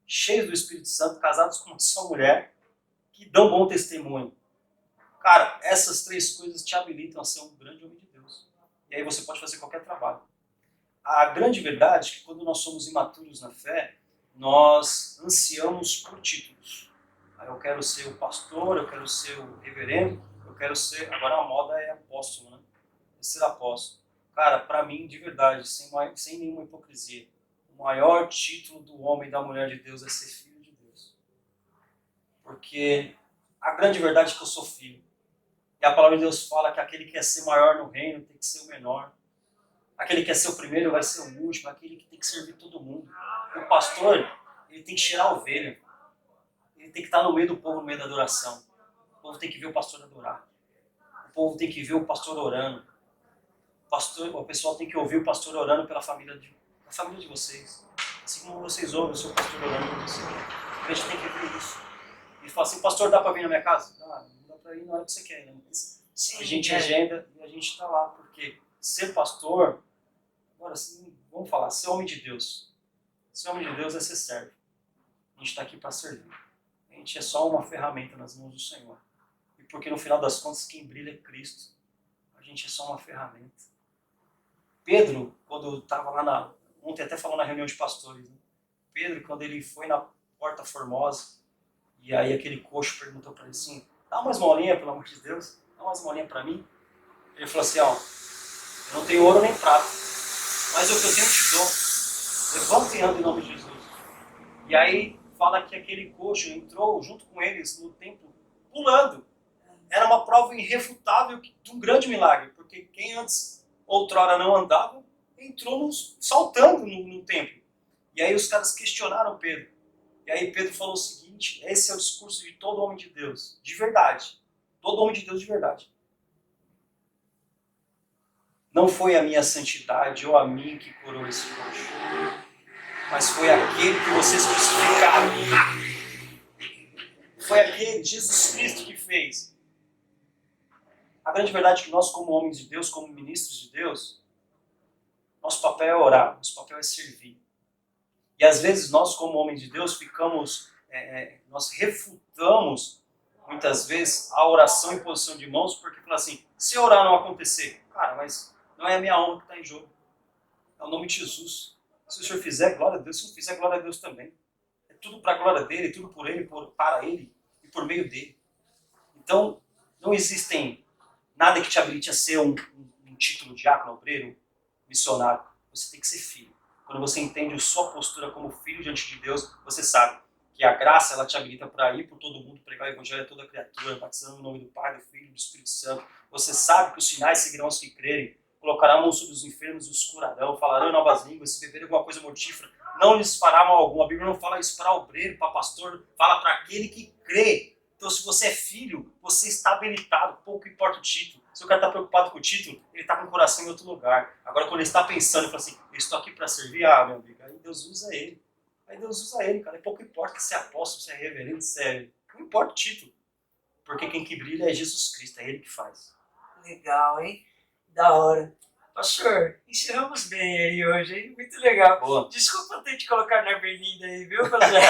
S2: Cheios do Espírito Santo, casados com uma só mulher, que dão bom testemunho. Cara, essas três coisas te habilitam a ser um grande homem de Deus. E aí você pode fazer qualquer trabalho. A grande verdade é que quando nós somos imaturos na fé, nós ansiamos por títulos. Eu quero ser o pastor, eu quero ser o reverendo, eu quero ser... Agora a moda é apóstolo, né? Ser apóstolo. Cara, pra mim, de verdade, sem nenhuma hipocrisia, o maior título do homem e da mulher de Deus é ser filho de Deus. Porque a grande verdade é que eu sou filho. E a palavra de Deus fala que aquele que quer ser maior no reino tem que ser o menor. Aquele que quer ser o primeiro vai ser o último. Aquele que tem que servir todo mundo. O pastor, ele tem que cheirar a ovelha. Ele tem que estar no meio do povo, no meio da adoração. O povo tem que ver o pastor adorar. O povo tem que ver o pastor orando. O pessoal tem que ouvir o pastor orando pela família de vocês. Assim como vocês ouvem o seu pastor orando por vocês. A gente tem que ver isso. E fala assim, pastor, dá para vir na minha casa? Não dá para ir na hora que você quer, né? Mas sim, a gente agenda e a gente está lá. Porque ser pastor, agora sim, vamos falar, ser homem de Deus. Ser homem de Deus é ser servo. A gente está aqui para servir. A gente é só uma ferramenta nas mãos do Senhor. E porque no final das contas quem brilha é Cristo. A gente é só uma ferramenta. Pedro, quando estava lá ontem até falou na reunião de pastores, né? Pedro, quando ele foi na Porta Formosa, e aí aquele coxo perguntou para ele assim, dá umas molinhas, pelo amor de Deus, dá umas molinhas para mim. Ele falou assim, eu não tenho ouro nem prata, mas o que eu tenho eu te dou. Levanta e anda em nome de Jesus. E aí fala que aquele coxo entrou junto com eles no templo, pulando. Era uma prova irrefutável de um grande milagre, porque quem antes, outrora, não andava, entrou saltando no templo. E aí os caras questionaram Pedro. E aí Pedro falou o seguinte, esse é o discurso de todo homem de Deus, de verdade. Todo homem de Deus de verdade. Não foi a minha santidade ou a mim que curou esse coxo, mas foi aquele que vocês crucificaram. Foi aquele Jesus Cristo que fez. A grande verdade é que nós, como homens de Deus, como ministros de Deus, nosso papel é orar, nosso papel é servir. E às vezes nós, como homens de Deus, nós refutamos, muitas vezes, a oração em posição de mãos, porque fala assim, se orar não acontecer, cara, mas não é a minha honra que está em jogo. É o nome de Jesus. Se o Senhor fizer, glória a Deus. Se não fizer, glória a Deus também. É tudo para a glória dele, tudo por ele, para ele e por meio dele. Então, não existem nada que te habilite a ser um título de diácono, obreiro, missionário. Você tem que ser filho. Quando você entende a sua postura como filho diante de Deus, você sabe que a graça ela te habilita para ir por todo mundo, pregar o evangelho a toda criatura, batizando no nome do Pai, do Filho e do Espírito Santo. Você sabe que os sinais seguirão os que crerem, colocará a mão sobre os enfermos e os curarão, falarão em novas línguas, se beberem alguma coisa mortífera, não lhes fará mal algum. A Bíblia não fala isso para obreiro, para pastor, fala para aquele que crê. Então, se você é filho, você está habilitado, pouco importa o título. Se o cara está preocupado com o título, ele está com o coração em outro lugar. Agora, quando ele está pensando, ele fala assim, eu estou aqui para servir, meu amigo, aí Deus usa ele. Aí Deus usa ele, cara. E pouco importa se é apóstolo, se é reverendo, se é... Não importa o título. Porque quem que brilha é Jesus Cristo, é ele que faz.
S1: Legal, hein? Da hora. Pastor, encerramos bem aí hoje, hein? Muito legal.
S2: Boa.
S1: Desculpa ter te colocado na berlinda aí, viu, pastor?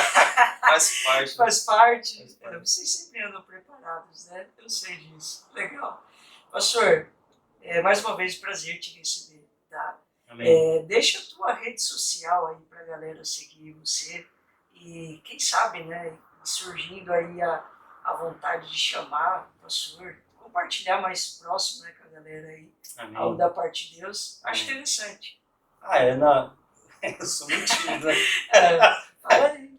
S2: Faz parte.
S1: Faz parte. Vocês sempre andam preparados, né? Eu sei disso. Legal. Pastor, É mais uma vez um prazer te receber, tá?
S2: Amém.
S1: Deixa a tua rede social aí pra galera seguir você e quem sabe, né, surgindo aí a vontade de chamar o pastor, compartilhar mais próximo, né, com a galera aí, algo
S2: Amém.
S1: da parte de Deus. Acho
S2: Amém.
S1: interessante.
S2: Eu sou muito tímido, né?
S1: Fala aí.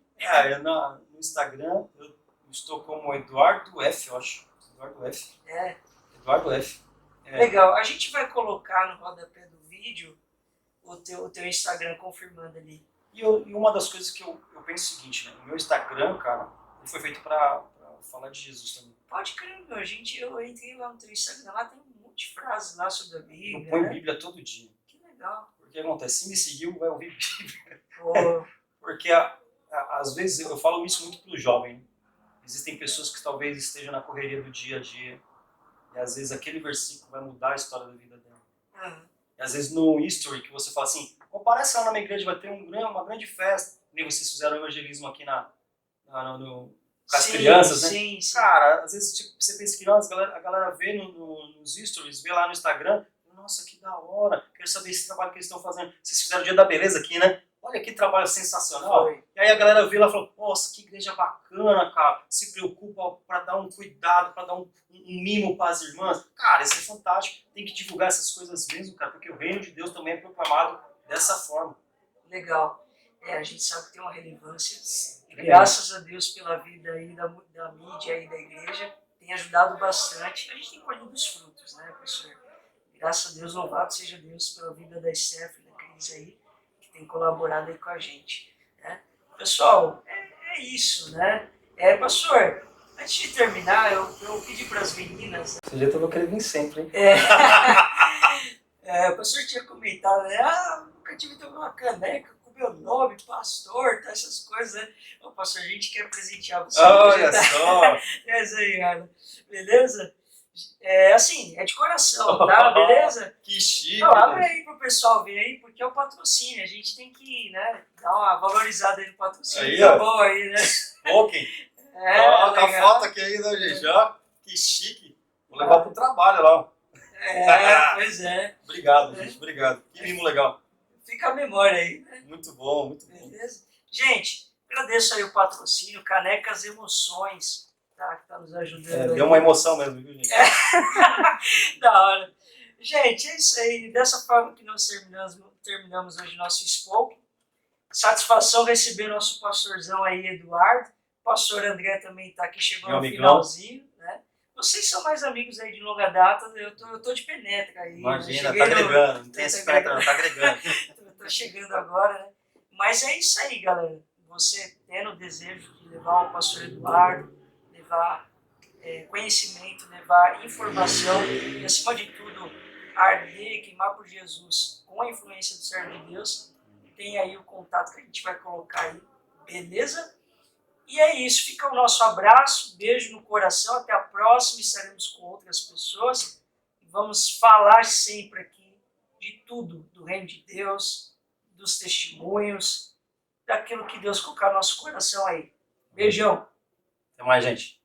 S2: No Instagram eu estou como Eduardo F, eu acho. Eduardo F.
S1: É,
S2: Eduardo F.
S1: legal. A gente vai colocar no rodapé do vídeo o teu Instagram confirmando ali.
S2: E uma das coisas que eu penso é o seguinte, né? O meu Instagram, cara, ele foi feito para falar de Jesus também.
S1: Pode crer, meu. Eu entrei lá no teu Instagram, lá tem um monte de frases lá sobre a
S2: Eu
S1: Bíblia,
S2: ponho
S1: né?
S2: Bíblia todo dia.
S1: Que legal.
S2: Porque acontece, se me seguiu, vai ouvir Bíblia.
S1: Pô,
S2: Porque às vezes eu falo isso muito pro jovem. Existem pessoas que talvez estejam na correria do dia a dia. E às vezes aquele versículo vai mudar a história da vida dela. E às vezes no history que você fala assim, comparece lá na minha igreja, vai ter uma grande festa. Nem vocês fizeram evangelismo aqui com as
S1: sim,
S2: crianças, né?
S1: sim, sim.
S2: Cara, às vezes tipo, você pensa que nossa, a galera vê nos stories, vê lá no Instagram, nossa, que da hora, quero saber esse trabalho que eles estão fazendo. Vocês fizeram o Dia da Beleza aqui, né? Olha que trabalho sensacional.
S1: Foi.
S2: E aí a galera vê lá e fala, nossa, que igreja bacana, cara. Se preocupa para dar um cuidado, para dar um mimo para as irmãs. Cara, isso é fantástico. Tem que divulgar essas coisas mesmo, cara, porque o reino de Deus também é proclamado dessa forma.
S1: Legal. A gente sabe que tem uma relevância. E graças a Deus pela vida aí da mídia e da igreja, tem ajudado bastante. A gente tem colhido os frutos, né, professor? Graças a Deus, louvado seja Deus pela vida da Steph e da Cris aí, que tem colaborado aí com a gente. Né? Pessoal, é isso, né? Pastor, antes de terminar, eu pedi para as meninas.
S2: Esse jeito eu vou querer vir sempre, hein?
S1: O pastor tinha comentado, né? Nunca tive uma caneca com meu nome, pastor, tá, essas coisas, né? Ô, pastor, a gente quer presentear você.
S2: Olha só!
S1: É isso aí, cara. Beleza? Assim, é de coração, tá? Beleza?
S2: Que chique!
S1: Não, abre aí pro pessoal ver aí, porque é o patrocínio. A gente tem que, né, dar uma valorizada aí no patrocínio.
S2: Aí,
S1: Tá
S2: ó.
S1: bom aí, né?
S2: Smoking! Ó, tá a
S1: legal.
S2: foto aqui aí, né, gente? Ó, que chique! Vou levar pro trabalho lá, ó.
S1: Pois é.
S2: Obrigado, gente, obrigado. Que mimo legal.
S1: Fica a memória aí, né?
S2: Muito bom, muito bom.
S1: Beleza? Gente, agradeço aí o patrocínio, Canecas Emoções, tá? Que tá nos ajudando aí.
S2: Deu uma emoção mesmo, viu, gente?
S1: Da hora. Gente, é isso aí. Dessa forma que nós terminamos hoje nosso Spoke. Satisfação receber nosso pastorzão aí, Eduardo. O pastor André também está aqui, chegou
S2: Meu
S1: no
S2: amigão.
S1: finalzinho, né? Vocês são mais amigos aí de longa data, eu tô de penetra aí.
S2: Imagina,
S1: né?
S2: tá agregando, não tem
S1: Tá
S2: esse penetra, não, tá agregando.
S1: tô chegando agora, né? Mas é isso aí, galera. Você tendo o desejo de levar o pastor Eduardo, levar conhecimento, levar informação e, acima de tudo, arder, queimar por Jesus com a influência do servo de Deus, tem aí o contato que a gente vai colocar aí, beleza? E é isso, fica o nosso abraço, beijo no coração, até a próxima, estaremos com outras pessoas e vamos falar sempre aqui de tudo, do reino de Deus, dos testemunhos, daquilo que Deus colocar no nosso coração aí. Beijão!
S2: Até mais, gente.